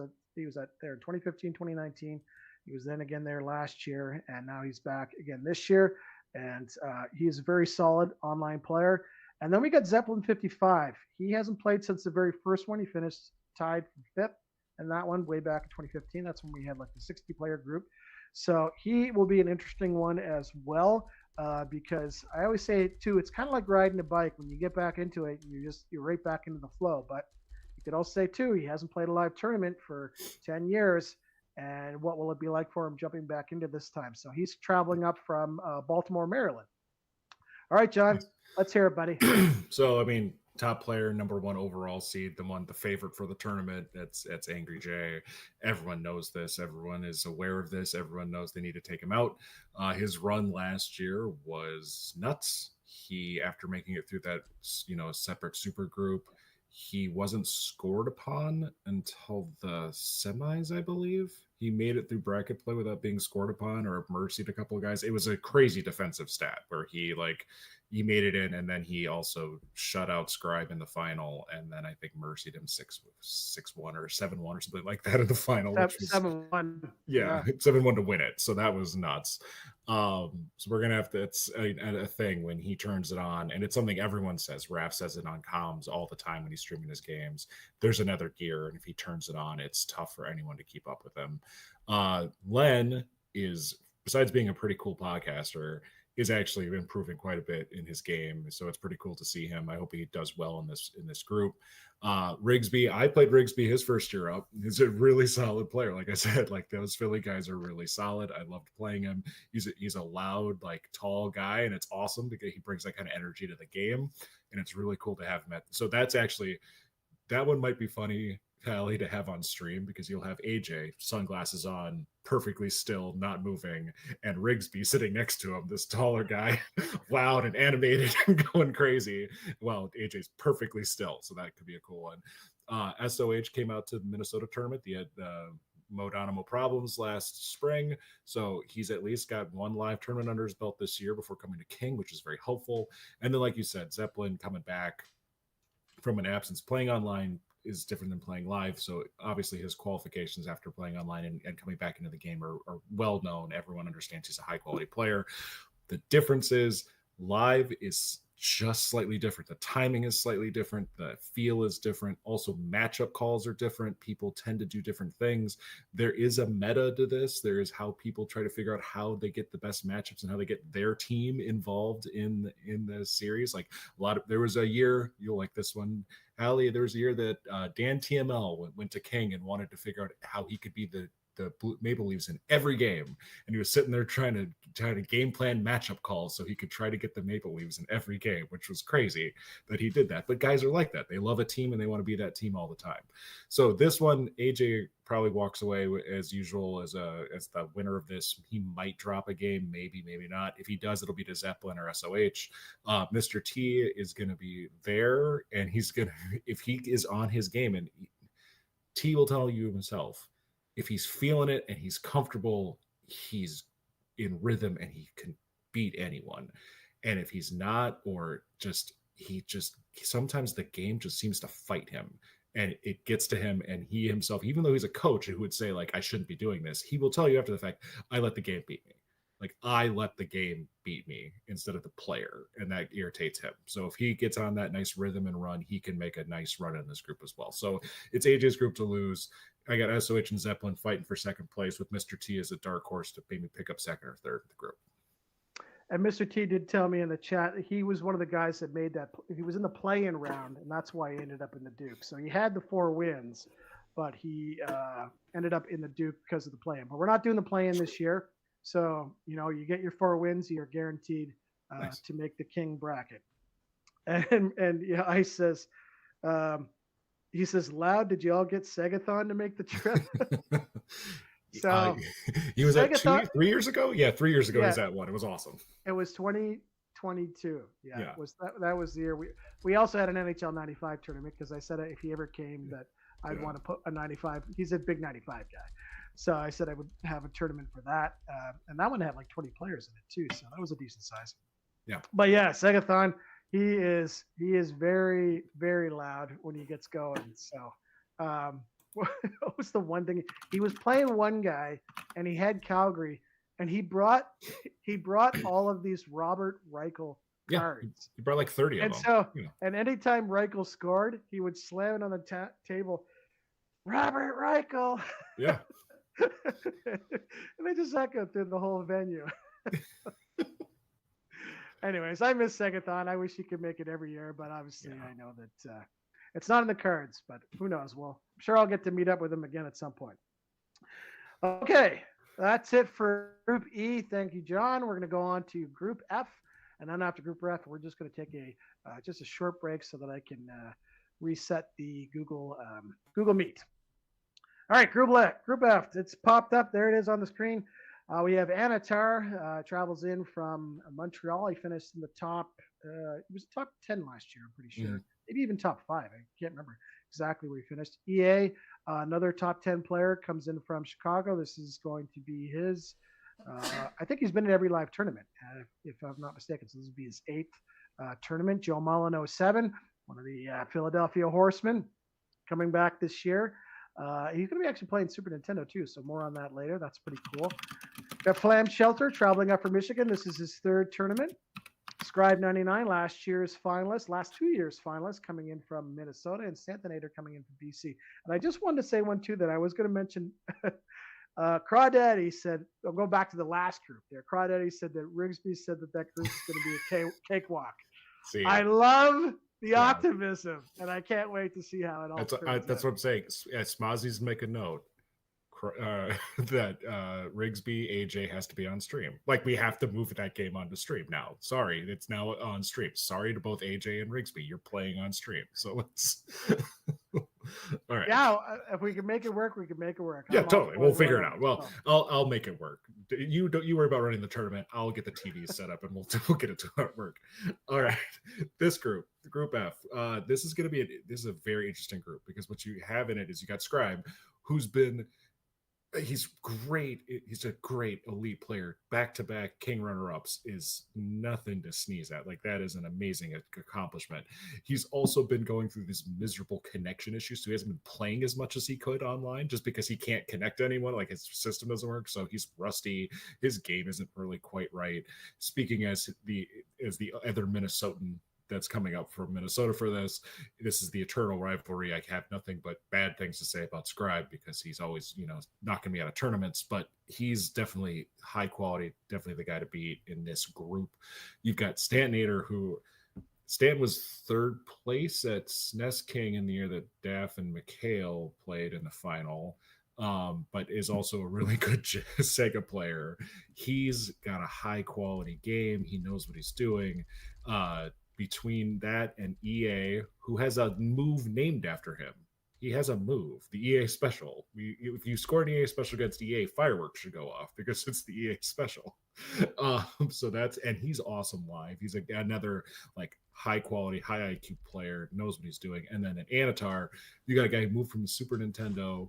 at there in 2015, 2019. He was then again there last year, and now he's back again this year. And he's a very solid online player. And then we got Zeppelin 55. He hasn't played since the very first one. He finished tied for fifth, and that one way back in 2015. That's when we had like the 60-player group. So he will be an interesting one as well, because I always say too, it's kind of like riding a bike. When you get back into it, you're right back into the flow. But you could also say too, he hasn't played a live tournament for 10 years. And what will it be like for him jumping back into this time? So he's traveling up from Baltimore, Maryland. All right, John, let's hear it, buddy. So, I mean, top player, number one overall seed, the favorite for the tournament. That's Angry J. Everyone knows this. Everyone is aware of this. Everyone knows they need to take him out. His run last year was nuts. He, after making it through that, separate super group, he wasn't scored upon until the semis, I believe. He made it through bracket play without being scored upon or mercied a couple of guys. It was a crazy defensive stat where he made it in, and then he also shut out Scribe in the final, and then I think mercied him 6-1 or 7-1 or something like that in the final. 7-1. Yeah, 7-1 to win it. So that was nuts. So we're gonna have to. It's a thing when he turns it on, and it's something everyone says. Raph says it on comms all the time when he's streaming his games. There's another gear, and if he turns it on, it's tough for anyone to keep up with him. Len is, besides being a pretty cool podcaster, is actually improving quite a bit in his game. So it's pretty cool to see him. I hope he does well in this group. Rigsby, I played Rigsby his first year up. He's a really solid player. Like I said, like those Philly guys are really solid. I loved playing him. He's a loud, like tall guy, and it's awesome because he brings that kind of energy to the game. And it's really cool to have him so that's actually, that one might be funny, Callie, to have on stream, because you'll have AJ, sunglasses on, perfectly still, not moving, and Rigsby sitting next to him, this taller guy, loud and animated and going crazy. Well, AJ's perfectly still, so that could be a cool one. SOH came out to the Minnesota tournament. He had Modonimo problems last spring, so he's at least got one live tournament under his belt this year before coming to King, which is very helpful. And then, like you said, Zeppelin coming back from an absence, playing online is different than playing live. So obviously his qualifications after playing online and coming back into the game are well known. Everyone understands he's a high quality player. The difference is live is just slightly different. The timing is slightly different. The feel is different. Also, matchup calls are different. People tend to do different things. There is a meta to this. There is how people try to figure out how they get the best matchups and how they get their team involved in the series. Like there was a year, you'll like this one, Allie, there was a year that Dan TML went to King and wanted to figure out how he could be the Maple Leafs in every game, and he was sitting there trying to game plan matchup calls so he could try to get the Maple Leafs in every game, which was crazy that he did that. But guys are like that. They love a team and they want to be that team all the time. So this one, AJ probably walks away as usual as the winner of this. He might drop a game, maybe not. If he does, it'll be to Zeppelin or SOH. Mr. T is going to be there, and he's going to, if he is on his game, and T will tell you himself, if he's feeling it and he's comfortable, he's in rhythm and he can beat anyone. And if he's not, or sometimes the game just seems to fight him and it gets to him, and he himself, even though he's a coach who would say like, I shouldn't be doing this, he will tell you after the fact, I let the game beat me. Like, I let the game beat me instead of the player, and that irritates him. So if he gets on that nice rhythm and run, he can make a nice run in this group as well. So it's AJ's group to lose. I got SOH and Zeppelin fighting for second place, with Mr. T as a dark horse to maybe pick up second or third in the group. And Mr. T did tell me in the chat he was one of the guys that made that. He was in the play-in round, and that's why he ended up in the Duke. So he had the 4 wins, but he ended up in the Duke because of the play-in. But we're not doing the play-in this year. So, you get your 4 wins, you're guaranteed nice. To make the King bracket. And Ice says, he says, Loud, did you all get Segathon to make the trip? So He was at Segathon, 3 years ago. Yeah, 3 years ago yeah, he's at one. It was awesome. it was 2022. Yeah, Yeah, it was that was the year we also had an NHL 95 tournament because I said if he ever came that I'd yeah, want to put a 95. He's a big 95 guy. So I said I would have a tournament for that. And that one had like 20 players in it too. So that was a decent size. yeah. But yeah, Segathon, he is very, very loud when he gets going. So what was the one thing he was playing one guy and he had Calgary and he brought all of these Robert Reichel Yeah, cards. he brought like 30 of And them. so, You know. and anytime Reichel scored, he would slam it on the table. Robert Reichel. Yeah, And they just echoed through the whole venue. Anyways, I miss Segathon. I wish he could make it every year, but obviously Yeah. I know that it's not in the cards. But who knows? Well, I'm sure I'll get to meet up with him again at some point. Okay, that's it for Group E. Thank you, John. We're going to go on to Group F, and then after Group F, we're just going to take just a short break so that I can reset the Google Meet. All right, Group F. It's popped up. There it is on the screen. We have Anatar travels in from Montreal. He finished in the top. It was top 10 last year. I'm pretty sure. Mhm. Maybe even top 5. I can't remember exactly where he finished. EA, another top 10 player, comes in from Chicago. This is going to be his. I think he's been in every live tournament, if I'm not mistaken. So this will be his 8th tournament. Joe Mullen 07, one of the Philadelphia Horsemen, coming back this year. He's going to be actually playing Super Nintendo too, so more on that later. That's pretty cool. Got Flam Shelter traveling up from Michigan. This is his 3rd tournament. Scribe 99, last 2 years finalist, coming in from Minnesota, and Santanator coming in from BC. And I just wanted to say one too that I was going to mention. Crawdaddy said, I'll go back to the last group there. Crawdaddy said that Rigsby said that group is going to be a cakewalk. See, I love the optimism, and I can't wait to see how it all that's turns what out. I'm saying. Smozzies make a note that Rigsby AJ has to be on stream. Like, we have to move that game onto stream now. Sorry, it's now on stream. Sorry to both AJ and Rigsby. You're playing on stream. So let's. All right. Yeah, if we can make it work, we can make it work. Yeah, totally. We'll figure it out. Well, I'll make it work. You worry about running the tournament. I'll get the TV set up and we'll get it to work. All right. This group, Group F. This is a very interesting group because what you have in it is you got Scribe, he's great. He's a great elite player. Back-to-back King runner-ups is nothing to sneeze at. Like, that is an amazing accomplishment. He's also been going through these miserable connection issues, so he hasn't been playing as much as he could online just because he can't connect to anyone. Like, his system doesn't work, so he's rusty. His game isn't really quite right. Speaking as the other Minnesotan that's coming up for Minnesota for this is the eternal rivalry. I have nothing but bad things to say about Scribe because he's always, knocking me out of tournaments, but he's definitely high quality, definitely the guy to beat in this group. You've got Stantanator, who Stan was 3rd place at SNES King in the year that Daff and McHale played in the final. But is also a really good Sega player. He's got a high quality game. He knows what he's doing. Between that and EA, who has a move named after him. He has a move, the EA special. If you score an EA special against EA, fireworks should go off because it's the EA special. And he's awesome live. He's another like high quality, high IQ player, knows what he's doing. And then at Anatar, you got a guy who moved from the Super Nintendo,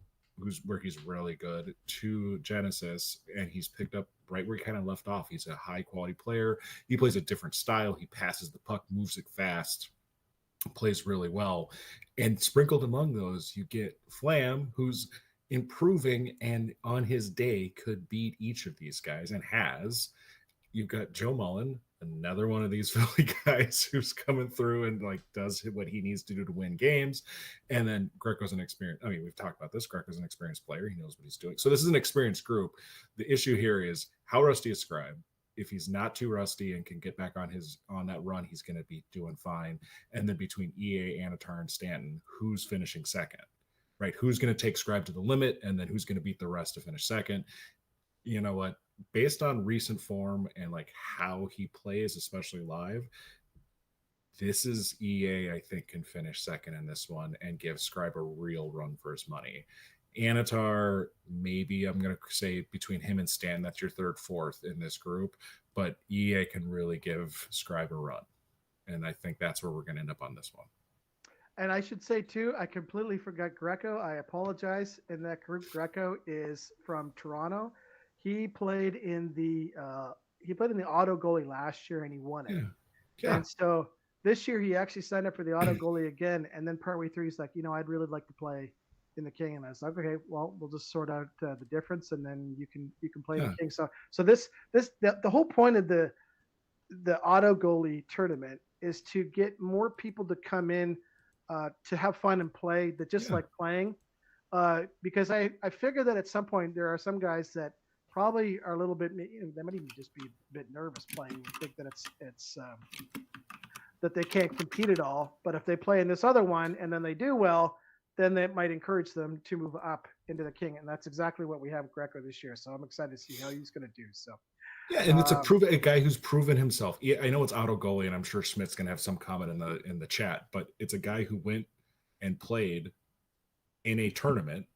where he's really good, to Genesis, and he's picked up right where he kind of left off. He's a high quality player. He plays a different style. He passes the puck, moves it fast, plays really well. And sprinkled among those, you get Flam, who's improving and on his day could beat each of these guys and has. You've got Joe Mullen, another one of these Philly guys who's coming through and like does what he needs to do to win games. And then Greco's an experienced. I mean, we've talked about this. Greco's an experienced player. He knows what he's doing. So this is an experienced group. The issue here is how rusty is Scribe. If he's not too rusty and can get back on that run, he's going to be doing fine. And then between EA, Anatar, and Stanton, who's finishing second, right? Who's going to take Scribe to the limit, and then who's going to beat the rest to finish second? You know what? Based on recent form and like how he plays, especially live, this is EA, I think, can finish second in this one and give Scribe a real run for his money. Anatar, maybe I'm going to say between him and Stan, that's your third, fourth in this group. But EA can really give Scribe a run. And I think that's where we're going to end up on this one. And I should say too, I completely forgot Greco. I apologize. In that group, Greco is from Toronto. He played in the auto goalie last year and he won it. Yeah. Yeah. And so this year he actually signed up for the auto goalie again. And then partway through, he's like, I'd really like to play in the King. And I was like, okay, well, we'll just sort out the difference, and then you can play in the King. So the whole point of the auto goalie tournament is to get more people to come in to have fun and play that just like playing. Because I figure that at some point there are some guys that probably are a little bit, they might even just be a bit nervous playing and think that it's that they can't compete at all. But if they play in this other one and then they do well, then that might encourage them to move up into the King. And that's exactly what we have with Greco this year. So I'm excited to see how he's going to do. So yeah, and it's a guy who's proven himself. Yeah, I know it's auto goalie, and I'm sure Schmidt's gonna have some comment in the chat, but it's a guy who went and played in a tournament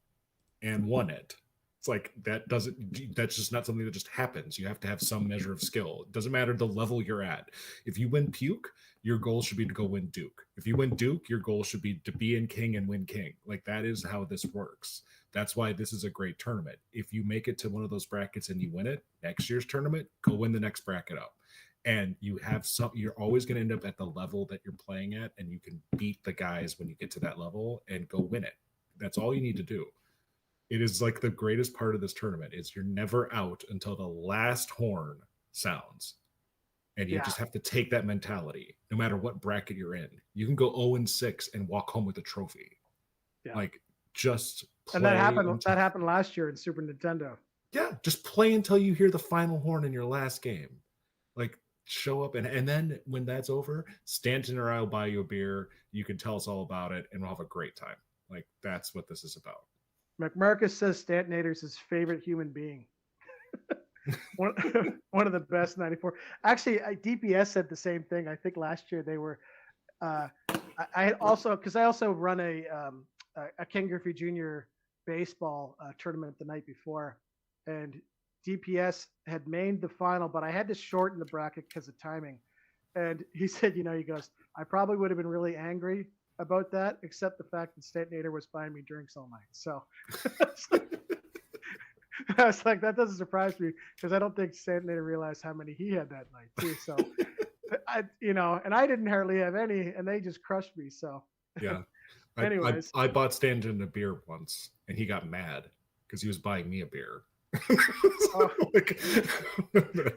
and won it. It's like that's just not something that just happens. You have to have some measure of skill. It doesn't matter the level you're at. If you win Puke, your goal should be to go win Duke. If you win Duke, your goal should be to be in King and win King. Like that is how this works. That's why this is a great tournament. If you make it to one of those brackets and you win it, next year's tournament, go win the next bracket up. And you have you're always going to end up at the level that you're playing at, and you can beat the guys when you get to that level and go win it. That's all you need to do. It is like the greatest part of this tournament is you're never out until the last horn sounds. And you just have to take that mentality, no matter what bracket you're in. You can go 0-6 and walk home with a trophy. Yeah. Like just play. And that happened last year in Super Nintendo. Yeah, just play until you hear the final horn in your last game. Like show up and then when that's over, Stanton or I'll buy you a beer. You can tell us all about it and we'll have a great time. Like that's what this is about. McMarcus says Stantonator's his favorite human being. one of the best 94. Actually, DPS said the same thing. I think last year they were. I had also because I also run a Ken Griffey Jr. baseball tournament the night before, and DPS had made the final, but I had to shorten the bracket because of timing. And he said, he goes, I probably would have been really angry about that, except the fact that Stantonator was buying me drinks all night. So. I was like, that doesn't surprise me because I don't think Stantonator realized how many he had that night too. So, and I didn't hardly have any, and they just crushed me. So, yeah. Anyways, I bought Stanton a beer once, and he got mad because he was buying me a beer.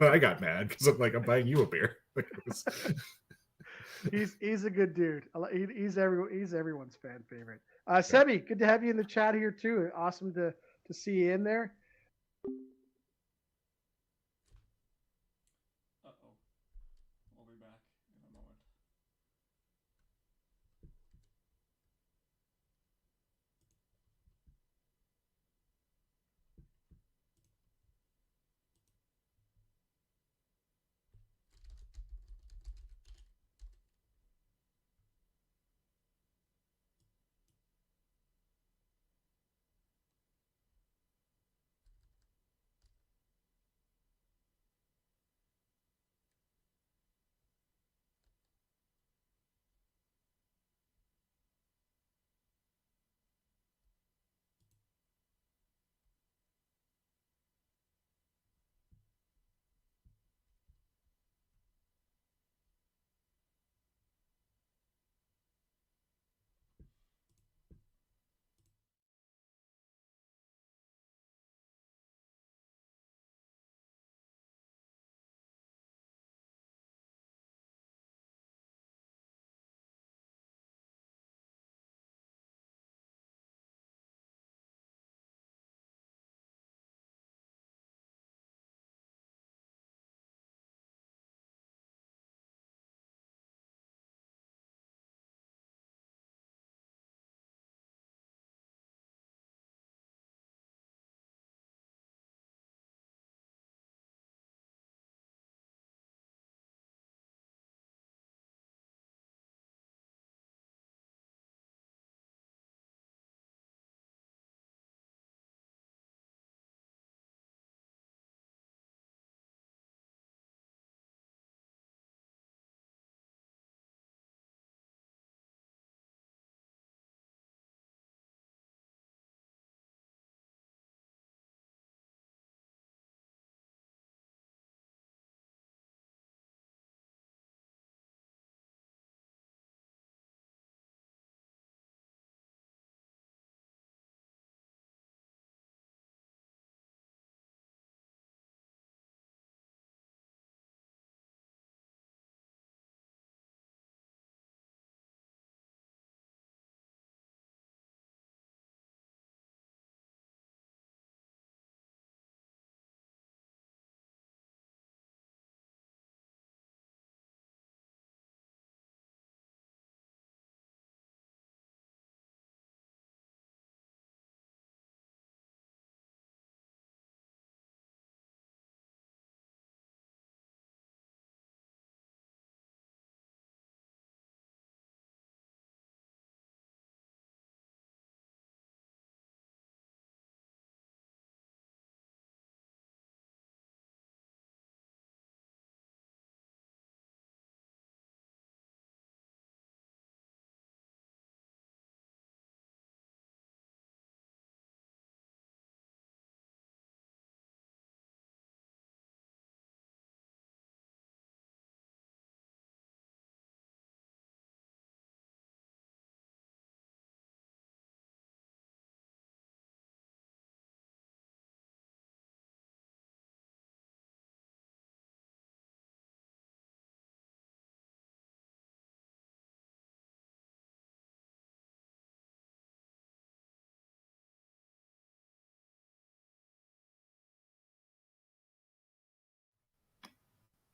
I got mad because I'm like, I'm buying you a beer. He's a good dude. He's everyone's fan favorite. Sebi, good to have you in the chat here too. Awesome to see you in there. I'll be back in a moment.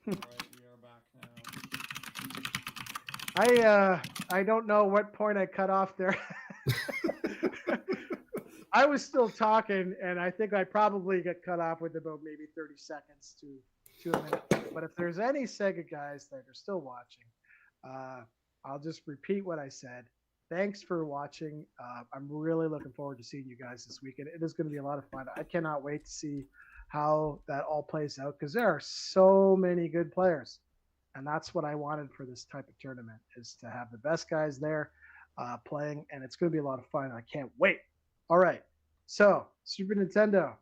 Alright, we are back now. I don't know what point I cut off there. I was still talking, and I think I probably get cut off with about maybe 30 seconds to a minute. But if there's any Sega guys that are still watching, I'll just repeat what I said. Thanks for watching. I'm really looking forward to seeing you guys this weekend. It is going to be a lot of fun. I cannot wait to see how that all plays out because there are so many good players, and that's what I wanted for this type of tournament is to have the best guys there playing, and it's going to be a lot of fun. I can't wait. All right, so Super Nintendo.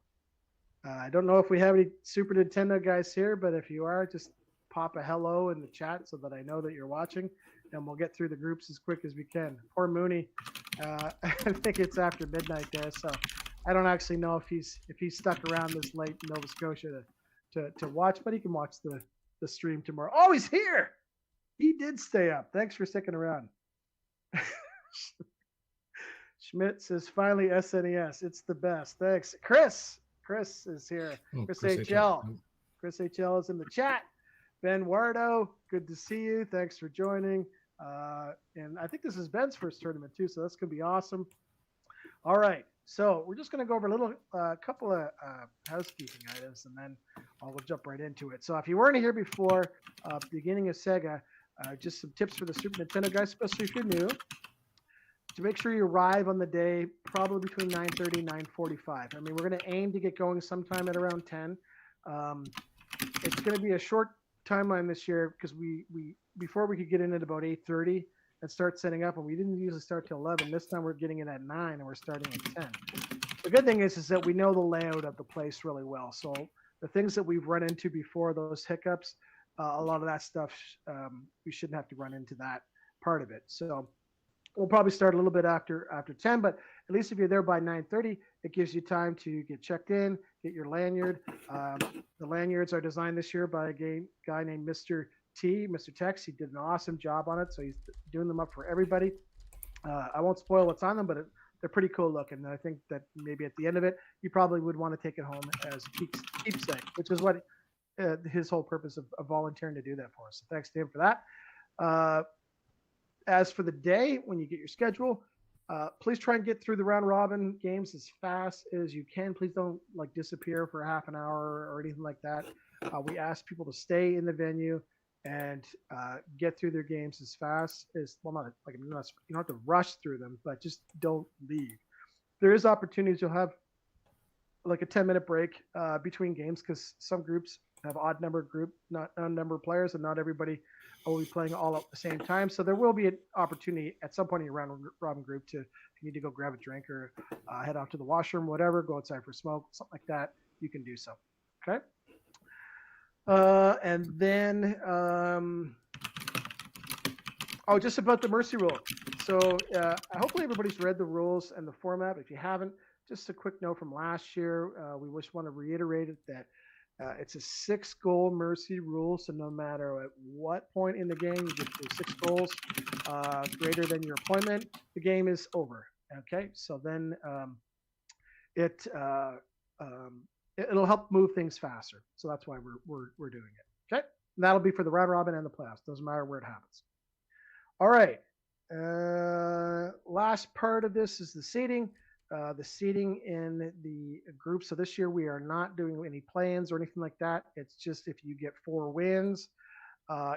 I don't know if we have any Super Nintendo guys here, but if you are, just pop a hello in the chat so that I know that you're watching, and we'll get through the groups as quick as we can. Poor Mooney, I think it's after midnight there, so I don't actually know if he's stuck around this late in Nova Scotia to watch, but he can watch the stream tomorrow. Oh, he's here! He did stay up. Thanks for sticking around. Schmidt says, finally SNES. It's the best. Thanks. Chris is here. Oh, Chris Chris HL. HL. Chris HL is in the chat. Ben Wardo, good to see you. Thanks for joining. And I think this is Ben's first tournament too, so that's going to be awesome. All right. So we're just going to go over a little couple of housekeeping items, and then we'll jump right into it. So if you weren't here before, beginning of Sega, just some tips for the Super Nintendo guys, especially if you're new. To make sure you arrive on the day, probably between 9:30 and 9:45. I mean, we're going to aim to get going sometime at around 10. It's going to be a short timeline this year because we before we could get in at about 8:30 and start setting up, and we didn't usually start till 11. This time we're getting in at 9 and we're starting at 10. The good thing is that we know the layout of the place really well. So the things that we've run into before, those hiccups, a lot of that stuff, we shouldn't have to run into that part of it. So we'll probably start a little bit after 10, but at least if you're there by 9:30, it gives you time to get checked in, get your lanyard. The lanyards are designed this year by a guy named Mr. Tex. He did an awesome job on it, so he's doing them up for everybody. I won't spoil what's on them, but they're pretty cool looking. And I think that maybe at the end of it, you probably would want to take it home as a keepsake, which is what his whole purpose of volunteering to do that for us. So thanks to him for that. As for the day, when you get your schedule, please try and get through the round robin games as fast as you can. Please don't disappear for half an hour or anything like that. We ask people to stay in the venue and get through their games as fast as you don't have to rush through them, but just don't leave. There is opportunities. You'll have like a 10-minute break between games because some groups have odd number of players, and not everybody will be playing all at the same time. So there will be an opportunity at some point in your round robin group to, if you need to go grab a drink or head off to the washroom, whatever, go outside for smoke, something like that, you can do so. Okay. And then, just about the mercy rule. So hopefully everybody's read the rules and the format. If you haven't, just a quick note from last year. We just want to reiterate it that it's a 6-goal mercy rule. So no matter at what point in the game you get to 6 goals greater than your appointment, the game is over. Okay. So then it'll help move things faster. So that's why we're doing it. Okay. And that'll be for the round robin and the playoffs. Doesn't matter where it happens. All right. Last part of this is the seating. The seating in the group. So this year we are not doing any play-ins or anything like that. It's just if you get 4 wins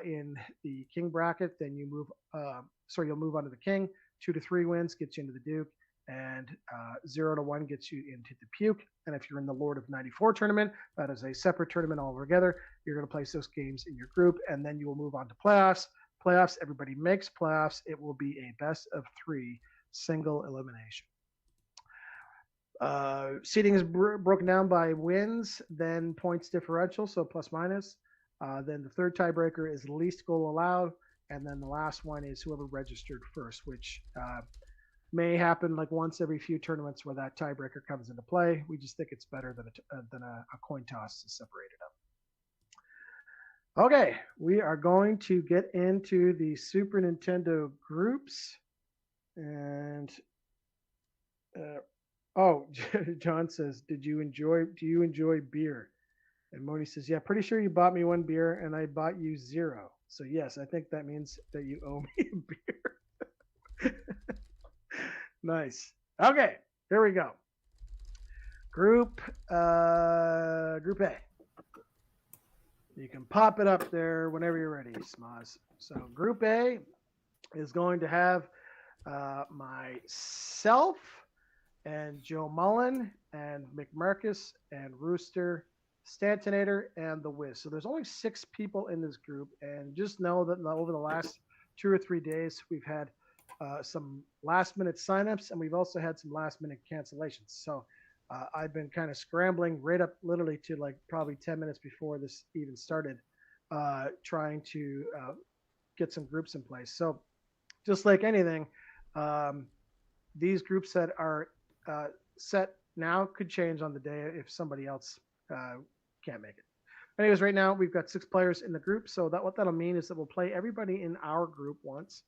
in the king bracket, then you move. You'll move on to the king. 2 to 3 wins gets you into the duke, and 0 to 1 gets you into the puke. And if you're in the Lord of 94 tournament, that is a separate tournament altogether. You're going to place those games in your group, and then you will move on to playoffs. Playoffs, everybody makes playoffs. It will be a best of 3 single elimination. Seating is broken down by wins, then points differential, so plus minus. Then the third tiebreaker is least goal allowed, and then the last one is whoever registered first, which may happen like once every few tournaments where that tiebreaker comes into play. We just think it's better than a coin toss to separate it up. Okay, we are going to get into the Super Nintendo groups, and John says, do you enjoy beer? And Moni says, "Yeah, pretty sure you bought me one beer and I bought you zero. So yes, I think that means that you owe me a beer." Nice. Okay, here we go. Group A. You can pop it up there whenever you're ready, Smaz. So Group A is going to have myself and Joe Mullen and McMarcus and Rooster, Stantinator, and the Wiz. So there's only 6 people in this group, and just know that over the last 2 or 3 days, we've had some last minute signups, and we've also had some last minute cancellations. So I've been kind of scrambling right up literally to like probably 10 minutes before this even started, trying to get some groups in place. So just like anything, these groups that are set now could change on the day if somebody else can't make it. Anyways, right now we've got 6 players in the group. So that what that'll mean is that we'll play everybody in our group once.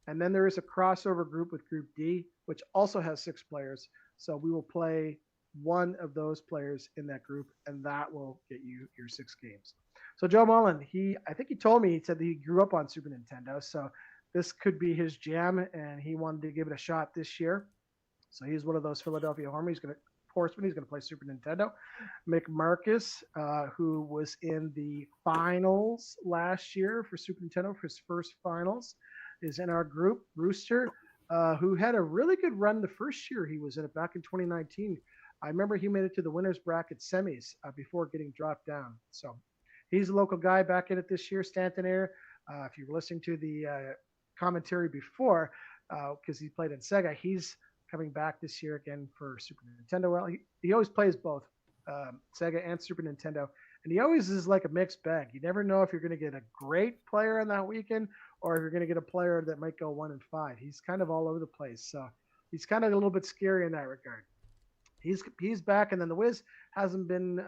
And then there is a crossover group with Group D, which also has 6 players. So we will play one of those players in that group, and that will get you your 6 games. So Joe Mullen, I think he told me, he said that he grew up on Super Nintendo. So this could be his jam, and he wanted to give it a shot this year. So he's one of those Philadelphia horsemen. He's going to play Super Nintendo. McMarcus, who was in the finals last year for Super Nintendo for his first finals, is in our group. Rooster, who had a really good run the first year he was in it back in 2019. I remember he made it to the winners bracket semis before getting dropped down. So he's a local guy back in it this year. Stantinator, if you were listening to the commentary before, because he played in Sega, he's coming back this year again for Super Nintendo. Well, he always plays both Sega and Super Nintendo, and he always is like a mixed bag. You never know if you're going to get a great player on that weekend or if you're going to get a player that might go 1-5. He's kind of all over the place, so he's kind of a little bit scary in that regard. He's back, and then the Wiz hasn't been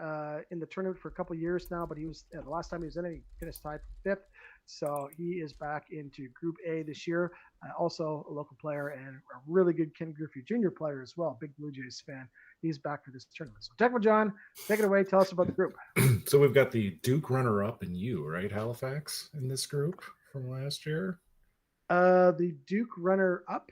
in the tournament for a couple of years now, but he was the last time he was in it, he finished tied for 5th. So he is back into Group A this year. Also a local player and a really good Ken Griffey Jr. player as well. Big Blue Jays fan. He's back for this tournament. So Tecmo John, take it away. Tell us about the group. So we've got the Duke runner-up and you, right, Halifax, in this group from last year? The Duke runner-up?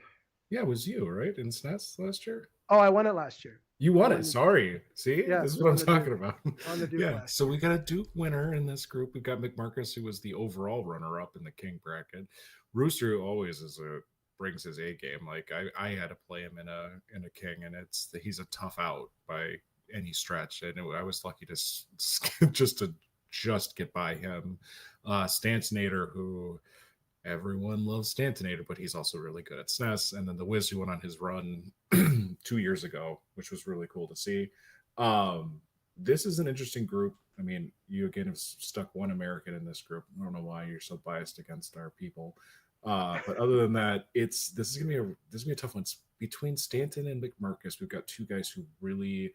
Yeah, it was you, right, in SNES last year? Oh, I won it last year. You won it. Sorry. See, Yeah, this is what I'm talking Duke. about. On the Duke Yeah. last So we got a Duke winner in this group. We've got McMarcus, who was the overall runner-up in the King bracket. Rooster, who always brings his A game. Like I had to play him in a King, and he's a tough out by any stretch. And I was lucky to just get by him. Stantinator, who everyone loves Stantinator, but he's also really good at SNES. And then the Wiz, who went on his run 2 years ago, which was really cool to see. This is an interesting group. I mean, you again have stuck one American in this group. I don't know why you're so biased against our people. But other than that, this is gonna be a tough one. Between Stanton and McMarcus, we've got 2 guys who really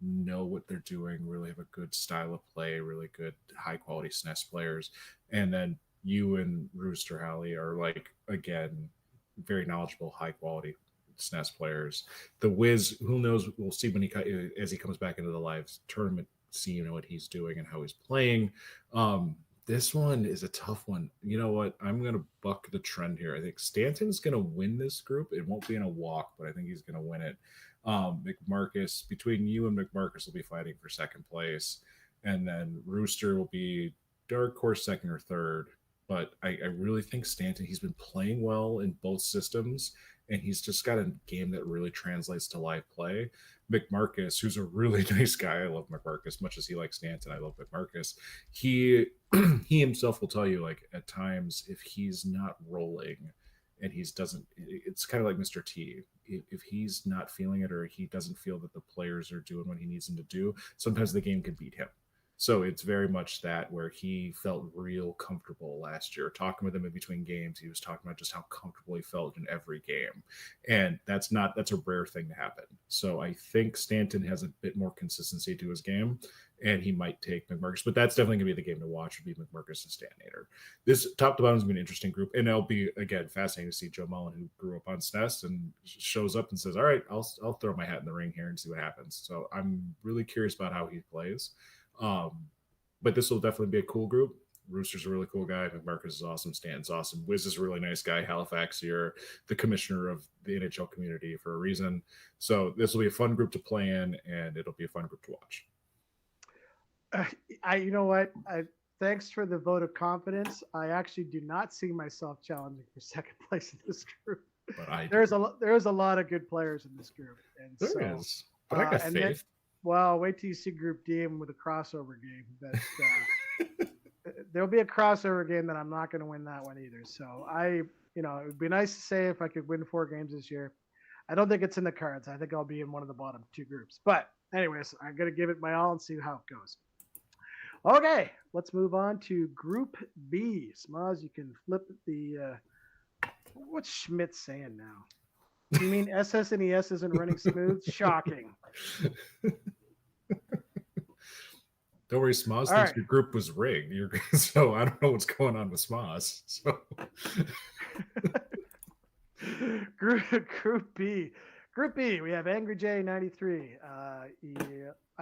know what they're doing, really have a good style of play, really good high quality SNES players. And then you and Rooster Halley are like, again, very knowledgeable, high quality SNES players. The Wiz, who knows? We'll see when as he comes back into the live tournament, see what he's doing and how he's playing. This one is a tough one. You know what? I'm gonna buck the trend here. I think Stanton's gonna win this group. It won't be in a walk, but I think he's gonna win it. McMarcus, between you and McMarcus, will be fighting for second place, and then Rooster will be dark horse second or third. But I really think Stanton, he's been playing well in both systems, and he's just got a game that really translates to live play. McMarcus, who's a really nice guy, I love McMarcus, much as he likes Stanton, I love McMarcus. He himself will tell you, like, at times, if he's not rolling and it's kind of like Mr. T. If he's not feeling it, or he doesn't feel that the players are doing what he needs them to do, sometimes the game can beat him. So it's very much that, where he felt real comfortable last year. Talking with him in between games, he was talking about just how comfortable he felt in every game. And that's a rare thing to happen. So I think Stanton has a bit more consistency to his game, and he might take McMarcus. But that's definitely going to be the game to watch, would be McMarcus and Stantinator. This top to bottom is going to be an interesting group. And it'll be, again, fascinating to see Joe Mullen, who grew up on SNES, and shows up and says, all right, I'll throw my hat in the ring here and see what happens. So I'm really curious about how he plays. but this will definitely be a cool group. Rooster's a really cool guy. McMarcus is awesome. Stanton's awesome. Wiz is a really nice guy. Halifax, you're the commissioner of the NHL community for a reason. So this will be a fun group to play in, and it'll be a fun group to watch. You know what? Thanks for the vote of confidence. I actually do not see myself challenging for second place in this group. But there's a lot of good players in this group, and there is. But I got faith. Then, well, wait till you see Group D with a crossover game. That there'll be a crossover game that I'm not going to win that one either. So it would be nice to say if I could win 4 games this year. I don't think it's in the cards. I think I'll be in one of the bottom 2 groups. But anyways, I'm going to give it my all and see how it goes. Okay, let's move on to Group B. Smaz, you can flip the. What's Schmidt saying now? You mean SSNES isn't running smooth? Shocking. Don't worry, Smaz thinks your group was rigged. So I don't know what's going on with Smaz. So. Group B. Group B, we have Angry J 93.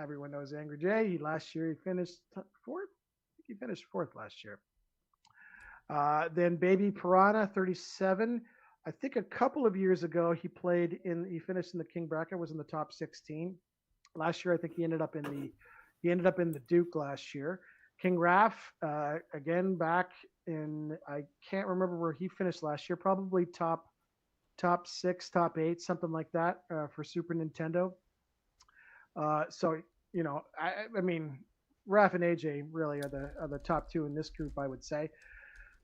Everyone knows Angry J. Last year he finished 4th. I think he finished 4th last year. Then Baby Piranha 37. I think a couple of years ago he finished in the King bracket, was in the top 16. Last year I think he ended up in the Duke last year. King Raph, again back in, I can't remember where he finished last year, probably top 6, top 8, something like that for Super Nintendo. So I mean, Raph and AJ really are the top 2 in this group, I would say.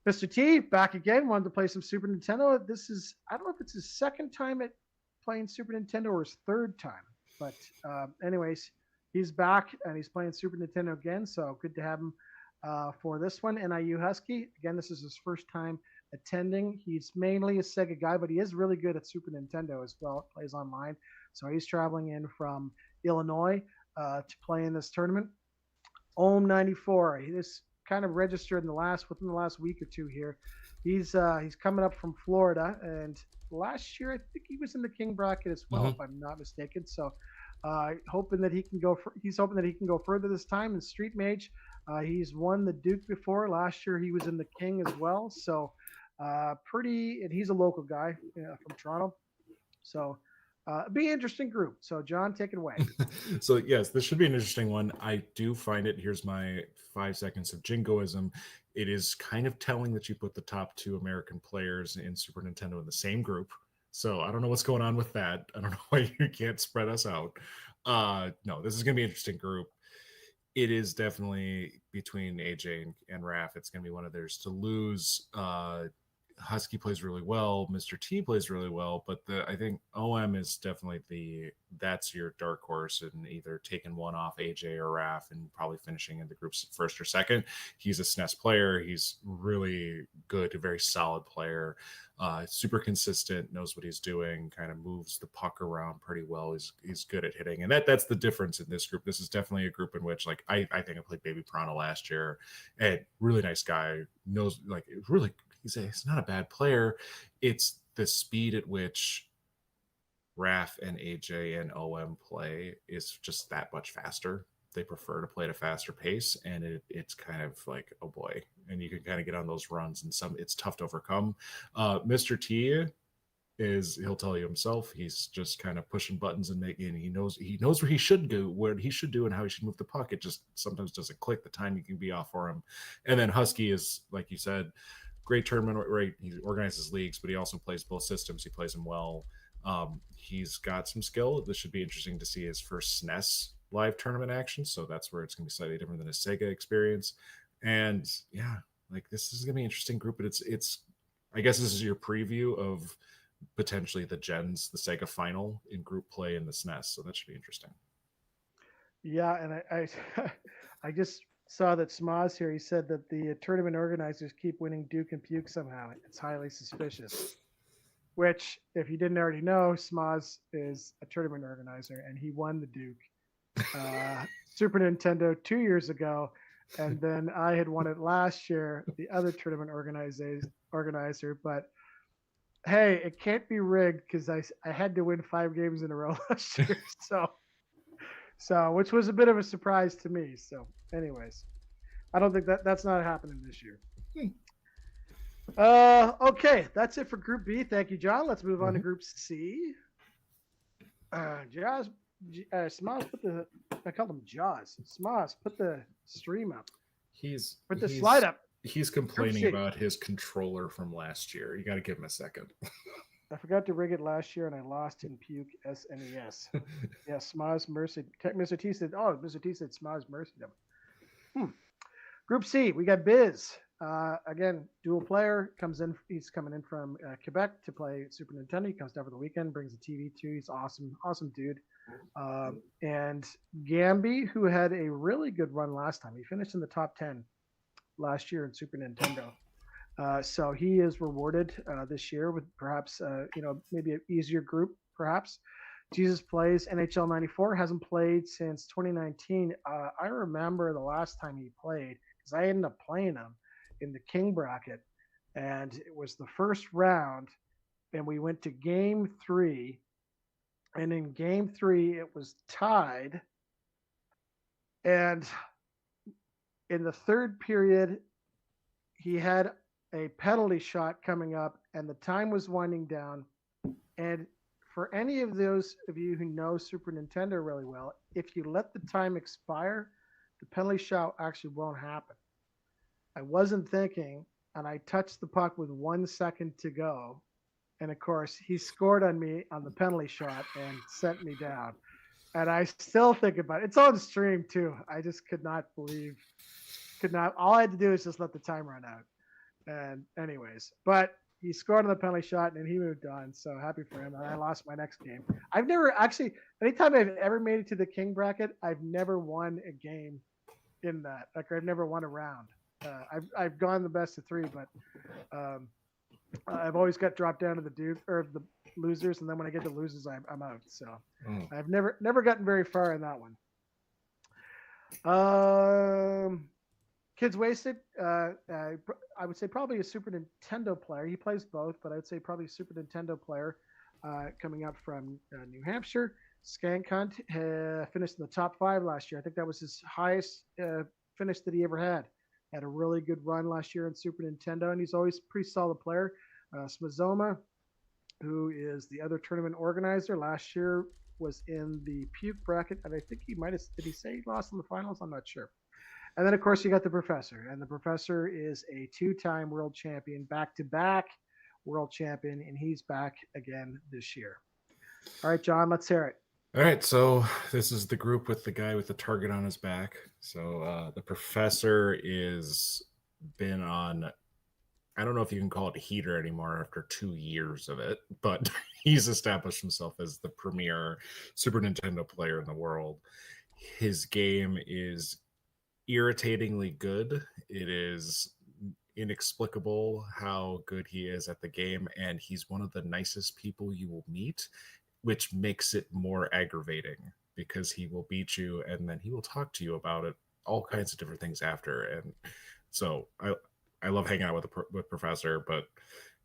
Mr. T back again, wanted to play some Super Nintendo. I don't know if it's his 2nd time at playing Super Nintendo or his 3rd time, but anyways, he's back and he's playing Super Nintendo again. So good to have him for this one. NIU Husky, again, this is his first time attending. He's mainly a Sega guy, but he is really good at Super Nintendo as well. Plays online. So he's traveling in from Illinois to play in this tournament. Ohm 94. This kind of registered within the last week or 2 here. He's coming up from Florida, and last year I think he was in the King bracket as well, if I'm not mistaken. So hoping that he can go. He's hoping that he can go further this time in Street Mage. He's won the Duke before. Last year he was in the King as well. So and he's a local guy from Toronto. So be an interesting group. So John, take it away. So yes, this should be an interesting one. I do find it. Here's my 5 seconds of jingoism. It is kind of telling that you put the top 2 American players in Super Nintendo in the same group. So I don't know what's going on with that. I don't know why you can't spread us out. No, this is going to be an interesting group. It is definitely between AJ and Raph. It's going to be one of theirs to lose. Husky plays really well. Mr. T plays really well, but I think OM is definitely that's your dark horse and either taking one off AJ or Raph and probably finishing in the group's 1st or 2nd. He's a SNES player. He's really good, a very solid player, super consistent, knows what he's doing, kind of moves the puck around pretty well. He's good at hitting, and that's the difference in this group. This is definitely a group in which, like, I think I played Baby Piranha last year, and really nice guy, knows, like, really. He's not a bad player. It's the speed at which Raph and AJ and OM play is just that much faster. They prefer to play at a faster pace, and it's kind of like, oh boy, and you can kind of get on those runs, and it's tough to overcome. Mr. T he'll tell you himself. He's just kind of pushing buttons and he knows where he should do, and how he should move the puck. It just sometimes doesn't click. The timing can be off for him. And then Husky is, like you said, great tournament, right? He organizes leagues, but he also plays both systems. He plays them well. He's got some skill. This should be interesting to see his first SNES live tournament action. So that's where it's going to be slightly different than a Sega experience. And yeah, like, this is going to be an interesting group, but it's, I guess this is your preview of potentially the Sega final in group play in the SNES. So that should be interesting. Yeah. And I just saw that Smaz here, he said that the tournament organizers keep winning Duke and Puke somehow. It's highly suspicious. Which, if you didn't already know, Smaz is a tournament organizer, and he won the Duke Super Nintendo 2 years ago, and then I had won it last year, the other tournament organizer. But hey, it can't be rigged because I had to win 5 games in a row last year, so which was a bit of a surprise to me. So anyways, I don't think that's not happening this year. Hmm. Okay, that's it for Group B. Thank you, John. Let's move on to Mhm. Group C. Jaws, Smoz, I called him Jaws. Smoz, put the stream up. He's Put the he's slide up. he's Group complaining C. about his controller from last year. You got to give him a second. I forgot to rig it last year and I lost in Puke SNES. Yeah, Smoz Mercy. Mr. T said, oh, Mr. T said Smoz Mercy. Group C, we got Biz. Again, dual player comes in. He's coming in from Quebec to play Super Nintendo. He comes down for the weekend, brings a TV too. He's awesome, awesome dude. And Gamby, who had a really good run last time. He finished in the top 10 last year in Super Nintendo. So he is rewarded this year with perhaps maybe an easier group, perhaps. Jesus plays NHL 94, hasn't played since 2019. I remember the last time he played because I ended up playing him in the King bracket, and it was the first round, and we went to game 3, and in game 3 it was tied, and in the third period he had a penalty shot coming up, and the time was winding down, and for any of those of you who know Super Nintendo really well, if you let the time expire, the penalty shot actually won't happen. I wasn't thinking, and I touched the puck with 1 second to go. And of course, he scored on me on the penalty shot and sent me down. And I still think about it. It's on stream too. I just could not. All I had to do is just let the time run out. And anyways, but he scored on the penalty shot and he moved on. So happy for him. And I lost my next game. I've never actually, anytime I've ever made it to the King bracket, I've never won a game in that. Like I've never won a round. I've gone the best of 3, but I've always got dropped down to the losers, and then when I get to losers, I'm out. So I've never gotten very far in that one. Kids Wasted, I would say probably a Super Nintendo player. He plays both, but I would say probably a Super Nintendo player coming up from New Hampshire. Skank Hunt finished in the top 5 last year. I think that was his highest finish that he ever had. Had a really good run last year in Super Nintendo, and he's always a pretty solid player. Smazoma, who is the other tournament organizer, last year was in the Puke bracket, and I think he might have, did he say he lost in the finals? I'm not sure. And then, of course, you got the Professor, and the Professor is a 2-time world champion, back-to-back world champion, and he's back again this year. All right, John, let's hear it. All right, so this is the group with the guy with the target on his back. So the Professor is been on, I don't know if you can call it a heater anymore after 2 years of it, but he's established himself as the premier Super Nintendo player in the world. His game is irritatingly good. It is inexplicable how good he is at the game, and he's one of the nicest people you will meet, which makes it more aggravating because he will beat you and then he will talk to you about it, all kinds of different things after. And so I love hanging out with Professor, but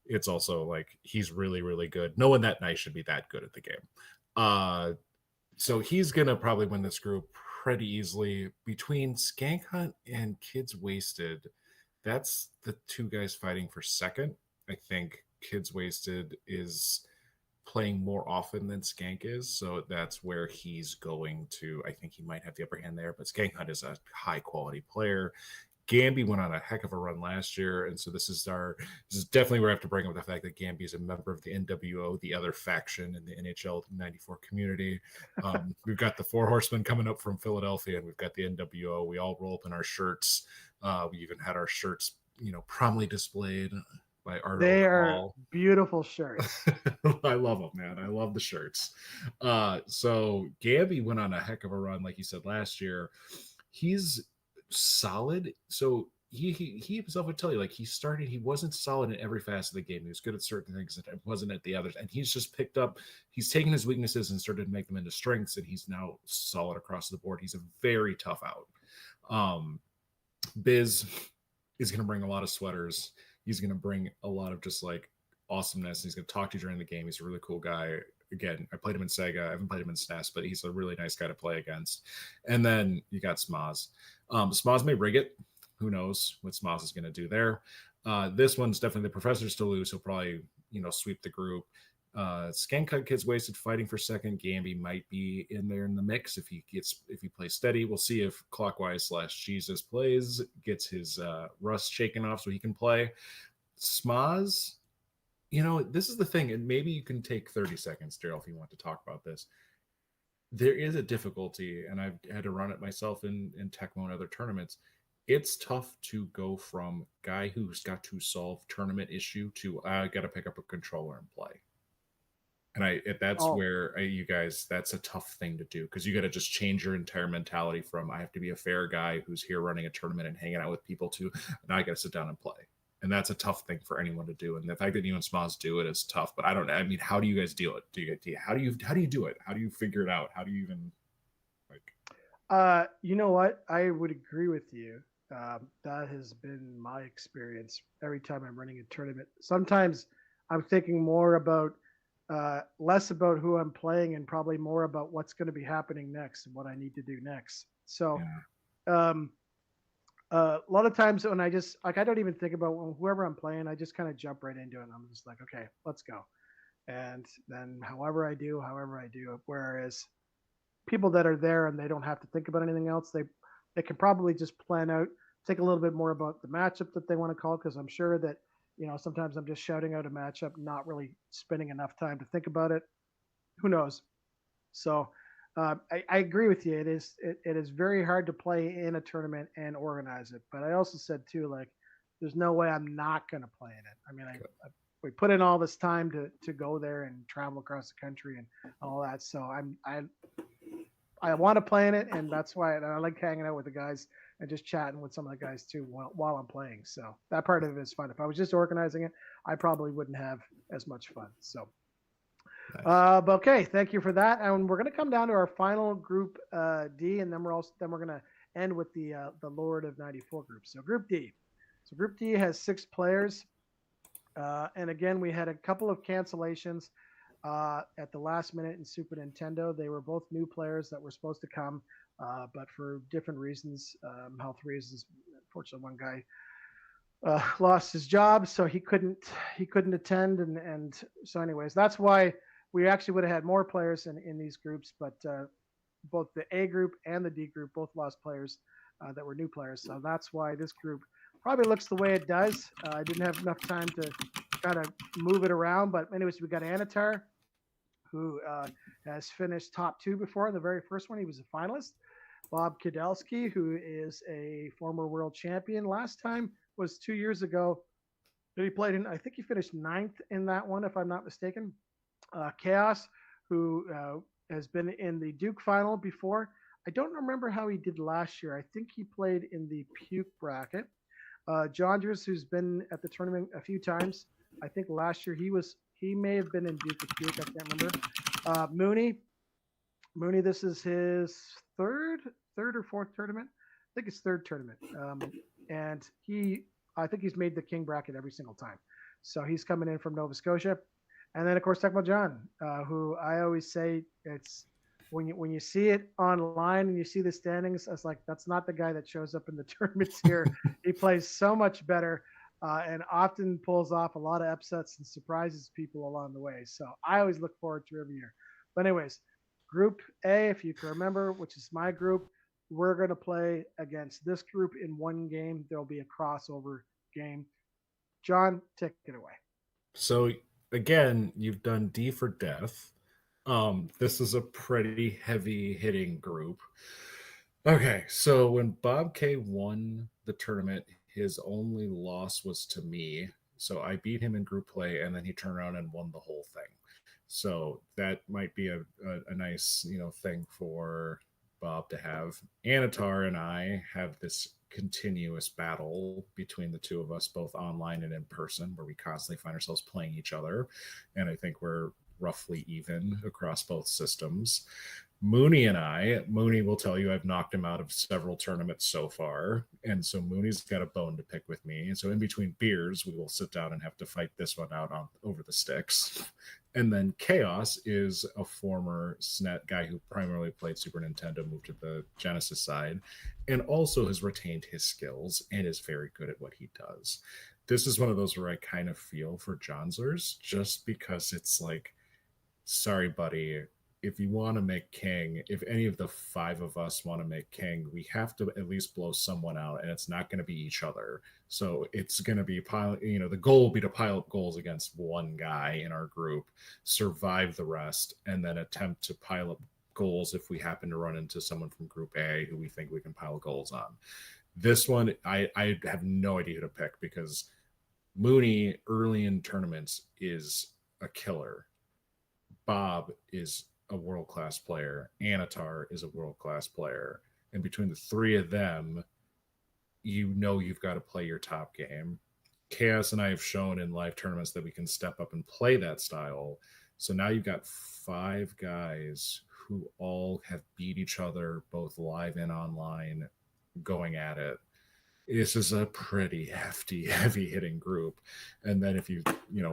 it's also like he's really, really good. No one that nice should be that good at the game. So he's gonna probably win this group pretty easily. Between Skank Hunt and Kids Wasted, that's the 2 guys fighting for second. I think Kids Wasted is playing more often than Skank is, so that's where he's going to. I think he might have the upper hand there, but Skank Hunt is a high quality player. Gamby went on a heck of a run last year, and so this is definitely where I have to bring up the fact that Gamby is a member of the NWO, the other faction in the NHL 94 community. We've got the 4 Horsemen coming up from Philadelphia, and we've got the NWO. We all roll up in our shirts. We even had our shirts, prominently displayed by Art. They are beautiful shirts. I love them, man. I love the shirts. So Gamby went on a heck of a run, like you said last year. He's solid. So he himself would tell you, like, he wasn't solid in every facet of the game. He was good at certain things and wasn't at the others. And he's just he's taken his weaknesses and started to make them into strengths, and he's now solid across the board. He's a very tough out. Biz is going to bring a lot of sweaters. He's going to bring a lot of just like awesomeness. He's going to talk to you during the game. He's a really cool guy. Again, I played him in Sega. I haven't played him in SNES, but he's a really nice guy to play against. And then you got Smoz. Smoz may rig it. who knows what Smoz is going to do there. This one's definitely the professors to lose. He'll probably, sweep the group. Skancut Kids Wasted fighting for second. Gamby might be in there in the mix if he plays steady. We'll see if Clockwise / Jesus plays, gets his rust shaken off so he can play. Smoz, this is the thing, and maybe you can take 30 seconds, Daryl, if you want to talk about this. There is a difficulty, and I've had to run it myself in Tecmo and other tournaments. It's tough to go from guy who's got to solve tournament issue to I got to pick up a controller and play. And that's where you guys, that's a tough thing to do, because you got to just change your entire mentality from I have to be a fair guy who's here running a tournament and hanging out with people to now I got to sit down and play. And that's a tough thing for anyone to do. And the fact that you and Smoz do it is tough. But I mean, how do you guys deal it? How do you do it? How do you figure it out? How do you even you know what? I would agree with you. That has been my experience every time I'm running a tournament. Sometimes I'm thinking more about less about who I'm playing and probably more about what's going to be happening next and what I need to do next. So, a lot of times when I just I don't even think about whoever I'm playing. I just kind of jump right into it. And I'm just like, okay, let's go. And then however I do. Whereas people that are there and they don't have to think about anything else, they can probably just plan out, think a little bit more about the matchup that they want to call, because I'm sure that sometimes I'm just shouting out a matchup, not really spending enough time to think about it. Who knows? So I agree with you. It is very hard to play in a tournament and organize it. But I also said too, like, there's no way I'm not going to play in it. I mean, we put in all this time to go there and travel across the country and all that. So I want to play in it, and that's why I like hanging out with the guys and just chatting with some of the guys too while I'm playing. So that part of it is fun. If I was just organizing it, I probably wouldn't have as much fun. So, nice. But okay, thank you for that. And we're going to come down to our final group D, and then we're going to end with the Lord of 94 group. So Group D. So Group D has 6 players, and again we had a couple of cancellations at the last minute in Super Nintendo. They were both new players that were supposed to come, but for different reasons, health reasons. Unfortunately, one guy lost his job, so he couldn't attend. And so, anyways, that's why we actually would have had more players in these groups. But both the A group and the D group both lost players that were new players. So that's why this group probably looks the way it does. I didn't have enough time to kind of move it around. But anyways, we got Anatar, who has finished top 2 before. The very first one, he was a finalist. Bob Kudelski, who is a former world champion. Last time was 2 years ago. He played in, I think he finished 9th in that one, if I'm not mistaken. Chaos, who has been in the Duke final before. I don't remember how he did last year. I think he played in the Puke bracket. Jondres, who's been at the tournament a few times. I think last year he may have been in Duke or Puke. I can't remember. Mooney, this is his third or fourth tournament. I think it's third tournament. And I think he's made the King bracket every single time. So he's coming in from Nova Scotia. And then, of course, Tecmo John, who I always say it's when you see it online and you see the standings, it's like, that's not the guy that shows up in the tournaments here. He plays so much better and often pulls off a lot of upsets and surprises people along the way. So I always look forward to every year. But anyways, Group A, if you can remember, which is my group, we're going to play against this group in one game. There'll be a crossover game. John, take it away. So again, you've done D for Death. This is a pretty heavy hitting group. Okay, so when Bob K won the tournament, his only loss was to me. So I beat him in group play, and then he turned around and won the whole thing. So that might be a nice, thing for Bob to have. Anatar and I have this continuous battle between the two of us, both online and in person, where we constantly find ourselves playing each other. And I think we're roughly even across both systems. Mooney will tell you I've knocked him out of several tournaments so far. And so Mooney's got a bone to pick with me. And so in between beers, we will sit down and have to fight this one out over the sticks. And then Chaos is a former SNES guy who primarily played Super Nintendo, moved to the Genesis side, and also has retained his skills and is very good at what he does. This is one of those where I kind of feel for Johnsers, just because it's like, sorry, buddy, if you want to make king, if any of the 5 of us want to make king, we have to at least blow someone out, and it's not going to be each other. So it's going to be the goal will be to pile up goals against one guy in our group, survive the rest, and then attempt to pile up goals if we happen to run into someone from group A who we think we can pile goals on. This one, I have no idea who to pick, because Mooney early in tournaments is a killer. Bob is a world-class player. Anatar is a world-class player. And between the 3 of them, you've got to play your top game. Chaos and I have shown in live tournaments that we can step up and play that style. So now you've got 5 guys who all have beat each other, both live and online, going at it. This is a pretty hefty, heavy-hitting group. And then if you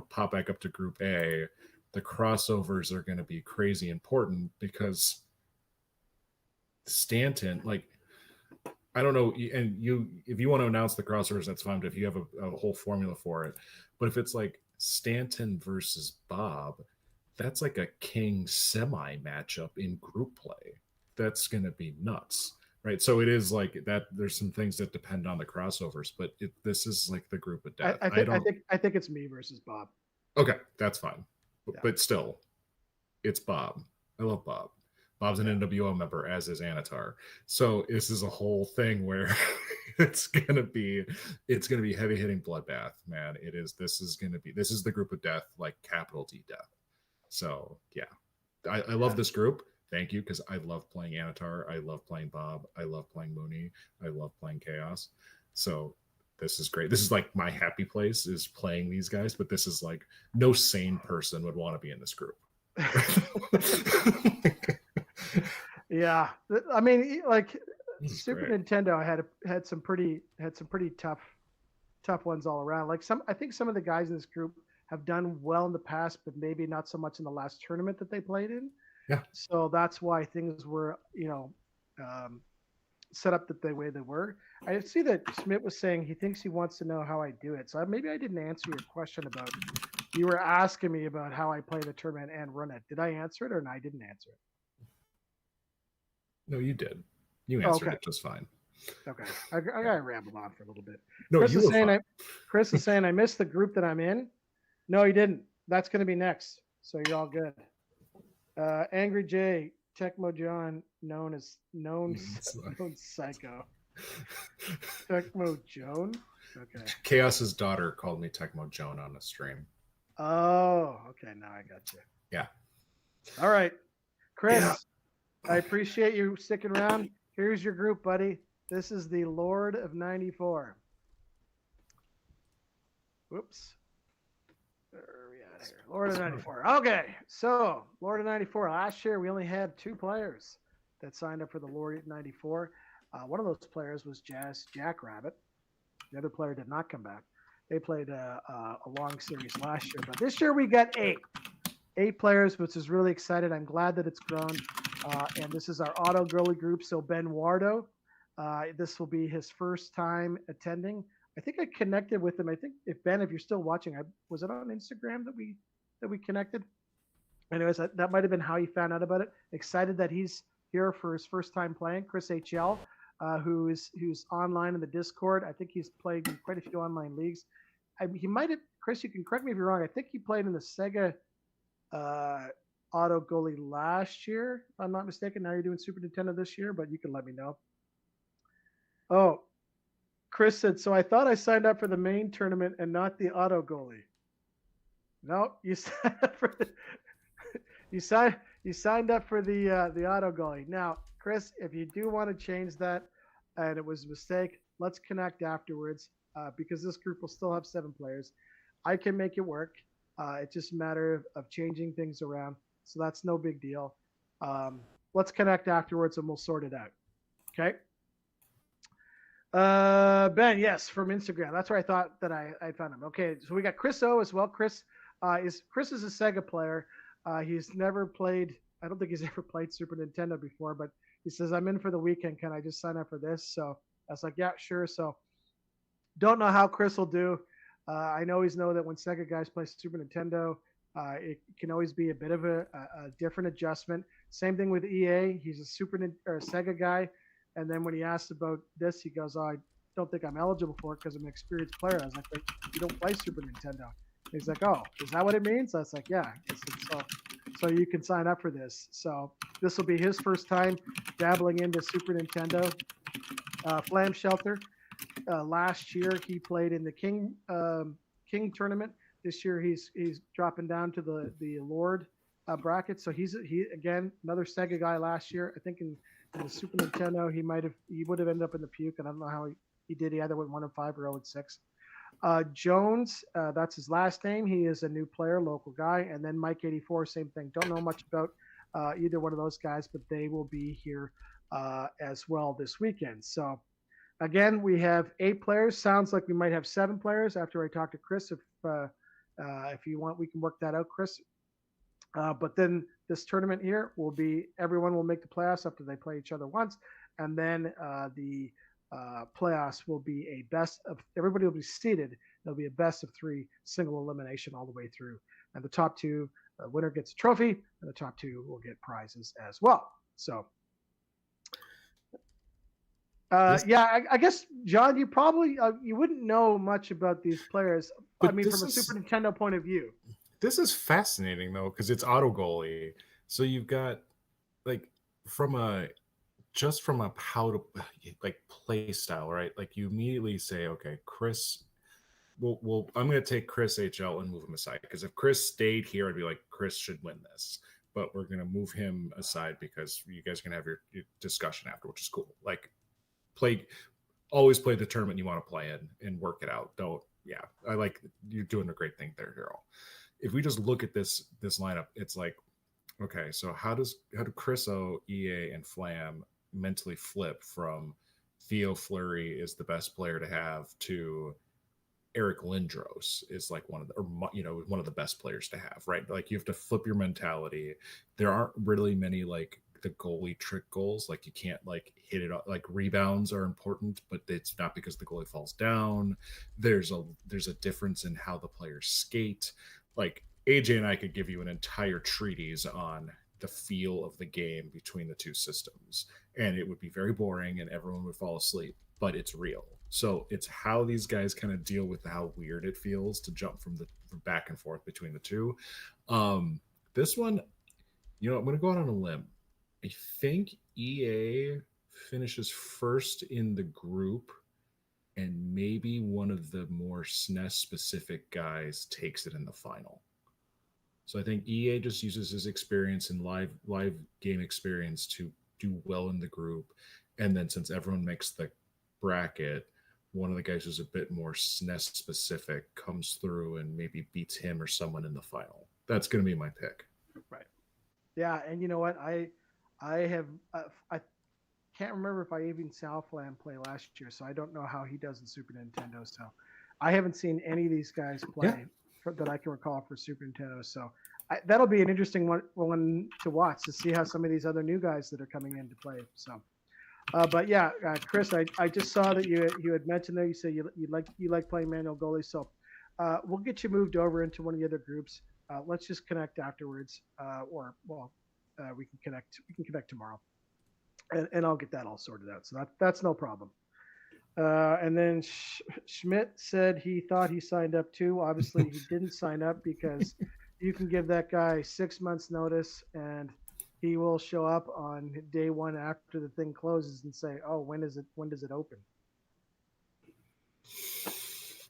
pop back up to Group A, the crossovers are going to be crazy important, because Stanton, I don't know, and if you want to announce the crossovers, that's fine, but if you have a whole formula for it. But if it's like Stanton versus Bob, that's like a king semi matchup in group play. That's going to be nuts, right? So it is like that. There's some things that depend on the crossovers, but this is like the group of death. I think it's me versus Bob. Okay, that's fine. Yeah. But still, it's Bob. I love Bob. Bob's an NWO member, as is Anatar. So this is a whole thing where it's gonna be heavy hitting bloodbath, man. This is the group of death, like capital D death. So yeah, I love this group. Thank you, because I love playing Anatar. I love playing Bob. I love playing Mooney. I love playing Chaos. So this is great. This is like my happy place, is playing these guys, but this is like no sane person would want to be in this group. Yeah. I mean, like Super great. Nintendo had some pretty tough ones all around. Like I think some of the guys in this group have done well in the past, but maybe not so much in the last tournament that they played in. Yeah. So that's why things were, set up the way they were. I see that Schmidt was saying he thinks he wants to know how I do it. So maybe I didn't answer your question about, you were asking me about how I play the tournament and run it. Did I answer it, or no, I didn't answer it? No, you did. You answered it just fine. Okay. I got to ramble on for a little bit. No, Chris is saying I missed the group that I'm in. No, he didn't. That's going to be next. So you're all good. Angry J, Tecmo John, known psycho. Tecmo Joan? Okay. Chaos's daughter called me Tecmo Joan on the stream. Oh, okay. Now I got you. Yeah. All right. Chris, yeah. I appreciate you sticking around. Here's your group, buddy. This is the Lord of 94. Whoops. Where are we at here? Lord of 94. Okay. So, Lord of 94. Last year, we only had 2 players that signed up for the Lord of 94. One of those players was Jazz Jackrabbit. The other player did not come back. They played a long series last year. But this year, we got 8 players, which is really excited. I'm glad that it's grown. And this is our auto goalie group. So Ben Wardo, this will be his first time attending. I think I connected with him. I think if you're still watching, was it on Instagram that we connected? Anyways, that might have been how he found out about it. Excited that he's here for his first time playing. Chris HL, who's online in the Discord. I think he's played in quite a few online leagues. He might have, Chris, you can correct me if you're wrong. I think he played in the Sega auto goalie last year, if I'm not mistaken. Now you're doing Super Nintendo this year, but you can let me know. Oh, Chris said, so I thought I signed up for the main tournament and not the auto goalie. No, you signed up for you signed up for the auto goalie. Now, Chris, if you do want to change that and it was a mistake, let's connect afterwards because this group will still have 7 players. I can make it work. It's just a matter of changing things around. So that's no big deal. Let's connect afterwards and we'll sort it out. Okay. Ben, yes, from Instagram. That's where I thought that I found him. Okay, so we got Chris O as well. Chris, Is Chris is a Sega player. He's never played. I don't think he's ever played Super Nintendo before, but he says, "I'm in for the weekend. Can I just sign up for this?" So I was like, "Yeah, sure." So don't know how Chris will do. I always know that when Sega guys play Super Nintendo, it can always be a bit of a different adjustment. Same thing with EA. He's a or a Sega guy, and then when he asked about this, he goes, "Oh, I don't think I'm eligible for it because I'm an experienced player." I was like, "You don't play Super Nintendo." He's like, "Oh, is that what it means?" I was like, "Yeah." I said, so you can sign up for this. So this will be his first time dabbling into Super Nintendo. Flam Shelter. Last year he played in the King tournament. This year he's dropping down to the Lord bracket. So he again another Sega guy. Last year I think in the Super Nintendo he would have ended up in the puke, and I don't know how he did. He either went 1-5 or 0-6. Jones, that's his last name. He is a new player, local guy. And then Mike 84, same thing. Don't know much about either one of those guys, but they will be here as well this weekend. So again, we have 8 players. Sounds like we might have 7 players after I talk to Chris. If you want, we can work that out, Chris. But then this tournament here will be everyone will make the playoffs after they play each other once, and then the playoffs will be a best of everybody will be seeded. It'll be a best of 3 single elimination all the way through, and the top 2 winner gets a trophy, and the top 2 will get prizes as well. So. I guess John, you probably you wouldn't know much about these players. But I mean, from a Super Nintendo point of view. This is fascinating though, because it's auto goalie. So you've got like from a how to like play style, right? Like you immediately say, okay, Chris. Well, I'm going to take Chris HL and move him aside because if Chris stayed here, I'd be like, Chris should win this. But we're going to move him aside because you guys can have your discussion after, which is cool. Like. Always play the tournament you want to play in and work it out. I like you're doing a great thing there, Daryl. If we just look at this lineup, it's like, okay, so how do Chris O, EA, and Flam mentally flip from Theo Fleury is the best player to have to Eric Lindros is like one of the best players to have, right? Like you have to flip your mentality. There aren't really many like the goalie trick goals. Like you can't like hit it. Like rebounds are important, but it's not because the goalie falls down. There's a difference in how the players skate. Like AJ and I could give you an entire treatise on the feel of the game between the two systems, and it would be very boring and everyone would fall asleep, but it's real. So it's how these guys kind of deal with how weird it feels to jump from back and forth between the two. This one, I'm going to go out on a limb. I think EA finishes first in the group, and maybe one of the more SNES specific guys takes it in the final. So I think EA just uses his experience and live game experience to do well in the group. And then since everyone makes the bracket, one of the guys who's a bit more SNES specific comes through and maybe beats him or someone in the final. That's going to be my pick. Right. Yeah, and you know what? I can't remember if I even saw Flam play last year, so I don't know how he does in Super Nintendo. So I haven't seen any of these guys play that I can recall for Super Nintendo. So that'll be an interesting one to watch to see how some of these other new guys that are coming in to play. So, but yeah, Chris, I just saw that you had mentioned there. You say you like playing manual goalie. So we'll get you moved over into one of the other groups. Let's just connect afterwards, we can connect. We can connect tomorrow, and I'll get that all sorted out. So that's no problem. And then Schmidt said he thought he signed up too. Obviously, he didn't sign up because you can give that guy 6 months notice, and he will show up on day 1 after the thing closes and say, "Oh, when does it open?"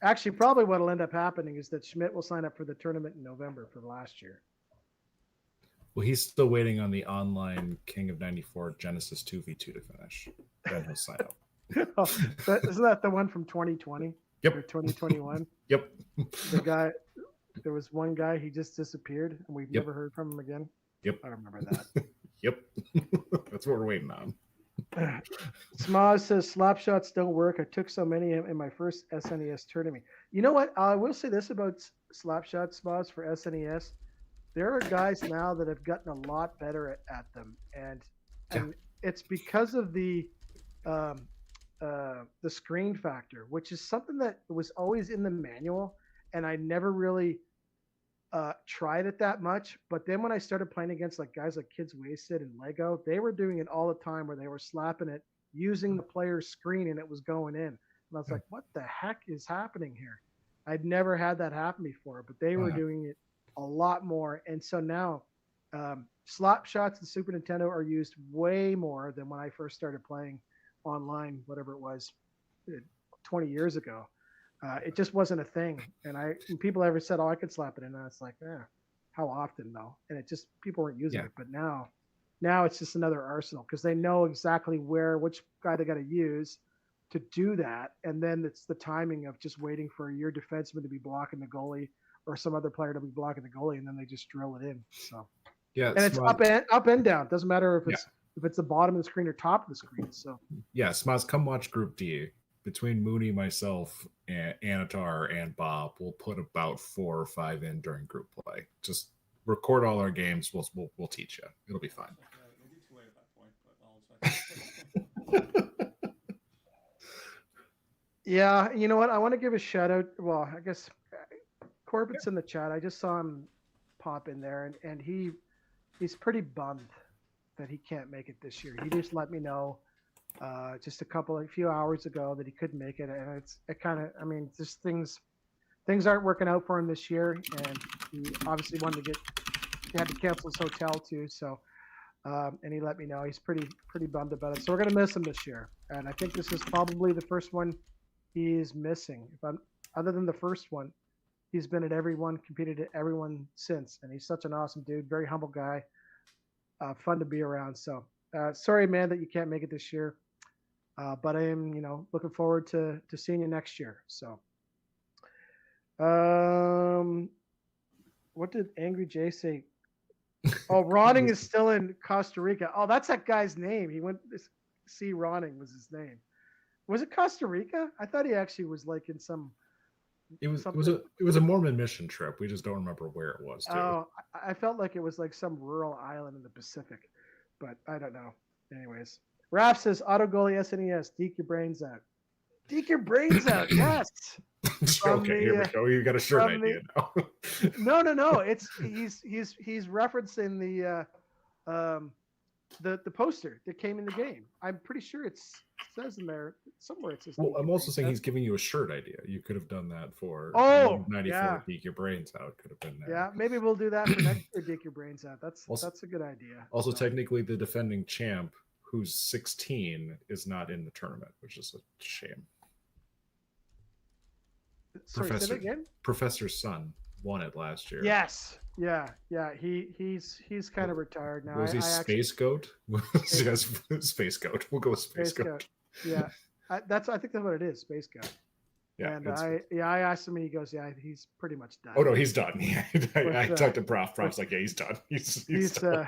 Actually, probably what will end up happening is that Schmidt will sign up for the tournament in November for the last year. Well, he's still waiting on the online King of 94 Genesis 2v2 to finish. Then he'll sign up. Isn't that the one from 2020? Yep. Or 2021? Yep. There was one guy, he just disappeared, and we've never heard from him again. Yep. I remember that. Yep. That's what we're waiting on. Smaz says slap shots don't work. I took so many in my first SNES tournament. You know what? I will say this about Slapshot Spas for SNES. There are guys now that have gotten a lot better at them, Yeah. and it's because of um, the screen factor, which is something that was always in the manual, and I never really tried it that much. But then when I started playing against like guys like Kids Wasted and Lego, they were doing it all the time where they were slapping it using the player's screen and it was going in. And I was like, what the heck is happening here? I'd never had that happen before, but they were doing it a lot more. And so now slap shots in Super Nintendo are used way more than when I first started playing online, whatever it was, 20 years ago. It just wasn't a thing. And people ever said, "Oh, I could slap it in," and it's like, how often though? And it just people weren't using it. But now it's just another arsenal because they know exactly which guy they got to use to do that, and then it's the timing of just waiting for your defenseman to be blocking the goalie or some other player to be blocking the goalie, and then they just drill it in. So Yeah, and it's up and down. It doesn't matter if it's the bottom of the screen or top of the screen. So yeah, Smoz, come watch Group D. Between Mooney, myself, and Anatar, and Bob, we'll put about 4 or 5 in during group play. Just record all our games. We'll teach you. It'll be fine. It'll be too late at that point, but I'll check. yeah, you know what? I want to give a shout out. Well, I guess Corbett's in the chat. I just saw him pop in there, and he's pretty bummed that he can't make it this year. He just let me know just a few hours ago that he couldn't make it, and I mean, just things aren't working out for him this year, and he obviously he had to cancel his hotel too. So, and he let me know he's pretty bummed about it. So we're gonna miss him this year, and I think this is probably the first one he's missing. Other than the first one, he's been at everyone, competed at everyone since, and he's such an awesome dude, very humble guy, fun to be around. So, sorry, man, that you can't make it this year. But I am, looking forward to seeing you next year. So, what did Angry Jay say? Oh, Ronning is still in Costa Rica. Oh, that's that guy's name. He went. C. Ronning was his name. Was it Costa Rica? I thought he actually was like in some. It was a Mormon mission trip. We just don't remember where it was. Oh, I felt like it was like some rural island in the Pacific, but I don't know. Anyways. Raph says, auto goalie SNES, deke your brains out. Deke your brains out, yes. Okay, here we go. You got a shirt idea now. No. It's he's referencing the poster that came in the game. I'm pretty sure it says in there somewhere. It says. Well, I'm also saying he's giving you a shirt idea. You could have done that for 94. Yeah. Deke your brains out could have been there. Yeah, maybe we'll do that for next year. Deke your brains out. That's a good idea. Also, technically, the defending champ, who's 16, is not in the tournament, which is a shame. Sorry, say that again? Professor's son won it last year. Yes. Yeah. He's kind of retired now. Was he Space Goat? Space Goat. We'll go with Space Goat. Yeah. I think that's what it is, Space Goat. Yeah, and I asked him, and he goes, "Yeah, he's pretty much done." Oh no, he's done. I talked to Prof. Prof's like, "Yeah, he's done. He's done."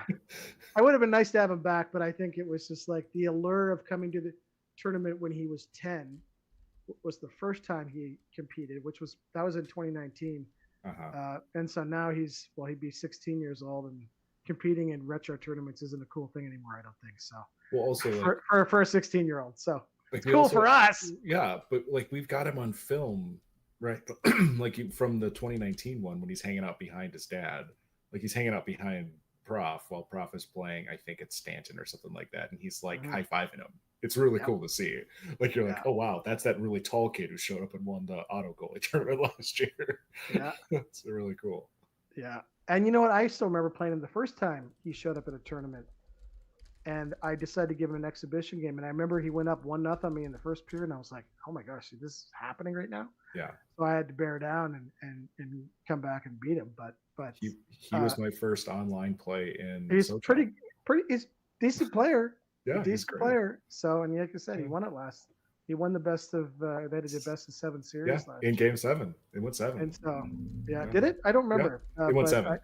I would have been nice to have him back, but I think it was just like the allure of coming to the tournament when he was 10 was the first time he competed, that was in 2019. And so now he'd be 16 years old, and competing in retro tournaments isn't a cool thing anymore. I don't think so. Well, also for a 16-year-old, so. It's cool for us. Yeah, but like we've got him on film, right? Like from the 2019 one when he's hanging out behind his dad. Like he's hanging out behind Prof while Prof is playing, I think it's Stanton or something like that. And he's like high-fiving him. It's really cool to see. Like you're like, oh wow, that's that really tall kid who showed up and won the auto goalie tournament last year. Yeah. It's really cool. Yeah. And you know what? I still remember playing him the first time he showed up at a tournament. And I decided to give him an exhibition game. And I remember he went up 1-0 on me in the first period. And I was like, oh my gosh, this is happening right now? Yeah. So I had to bear down and come back and beat him. But he was my first online play in. He's pretty he's a decent player. Yeah. Decent player. So, and like I said, he won it he won the best of, they did the best of 7 series last in game 7. It went 7. And so, did it? I don't remember. It went 7. I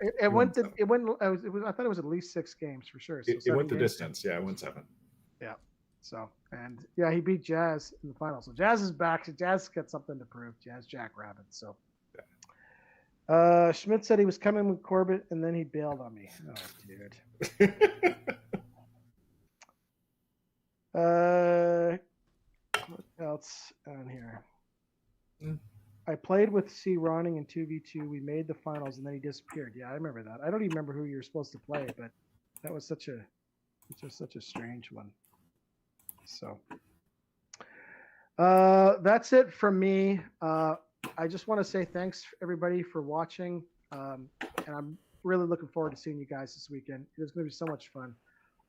thought it was at least 6 games for sure. So it went the distance. Yeah, it went 7. Yeah. So, And yeah, he beat Jazz in the final. So Jazz is back. So Jazz got something to prove. Jazz Jackrabbit. So Schmidt said he was coming with Corbett and then he bailed on me. Oh, dude. What else on here? I played with C. Ronning in 2v2. We made the finals and then he disappeared. Yeah, I remember that. I don't even remember who you were supposed to play, but that was such a strange one. So that's it from me. I just want to say thanks everybody for watching. And I'm really looking forward to seeing you guys this weekend. It's going to be so much fun.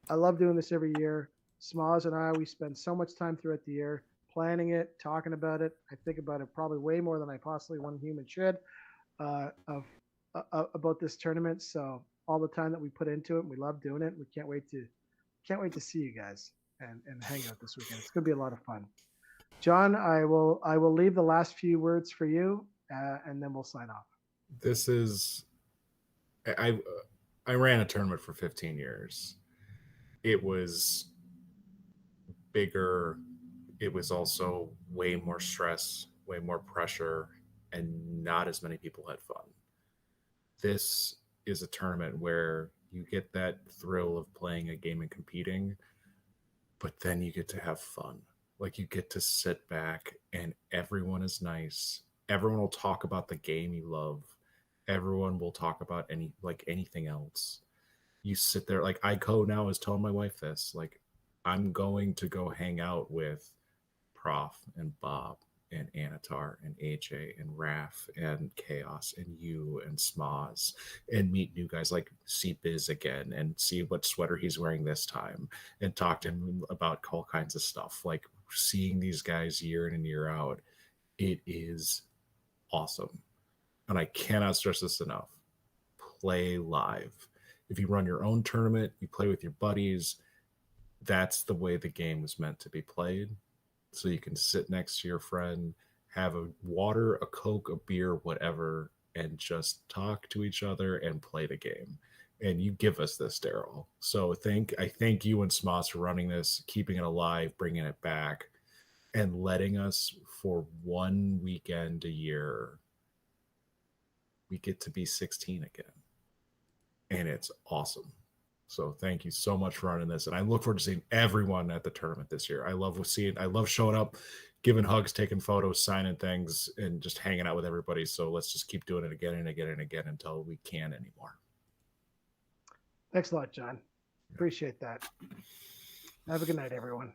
I love doing this every year. Smoz and I, we spend so much time throughout the year planning it, talking about it. I think about it probably way more than I possibly one human should about this tournament. So all the time that we put into it, we love doing it. We can't wait to see you guys and hang out this weekend. It's going to be a lot of fun. John, I will leave the last few words for you, and then we'll sign off. This is, I ran a tournament for 15 years. It was bigger. It was also way more stress, way more pressure, and not as many people had fun. This is a tournament where you get that thrill of playing a game and competing, but then you get to have fun. Like you get to sit back and everyone is nice. Everyone will talk about the game you love. Everyone will talk about anything else. You sit there, like Ico now is telling my wife this, like I'm going to go hang out with Prof and Bob and Anatar and AJ and Raf and Chaos and you and Smoz and meet new guys, like see Biz again and see what sweater he's wearing this time and talk to him about all kinds of stuff. Like seeing these guys year in and year out, it is awesome. And I cannot stress this enough. Play live. If you run your own tournament, you play with your buddies, that's the way the game was meant to be played. So you can sit next to your friend, have a water, a Coke, a beer, whatever, and just talk to each other and play the game. And you give us this, Daryl. So I thank you and Smoz for running this, keeping it alive, bringing it back, and letting us for one weekend a year, we get to be 16 again. And it's awesome. So thank you so much for running this. And I look forward to seeing everyone at the tournament this year. I love showing up, giving hugs, taking photos, signing things, and just hanging out with everybody. So let's just keep doing it again and again and again until we can't anymore. Thanks a lot, John. Appreciate that. Have a good night, everyone.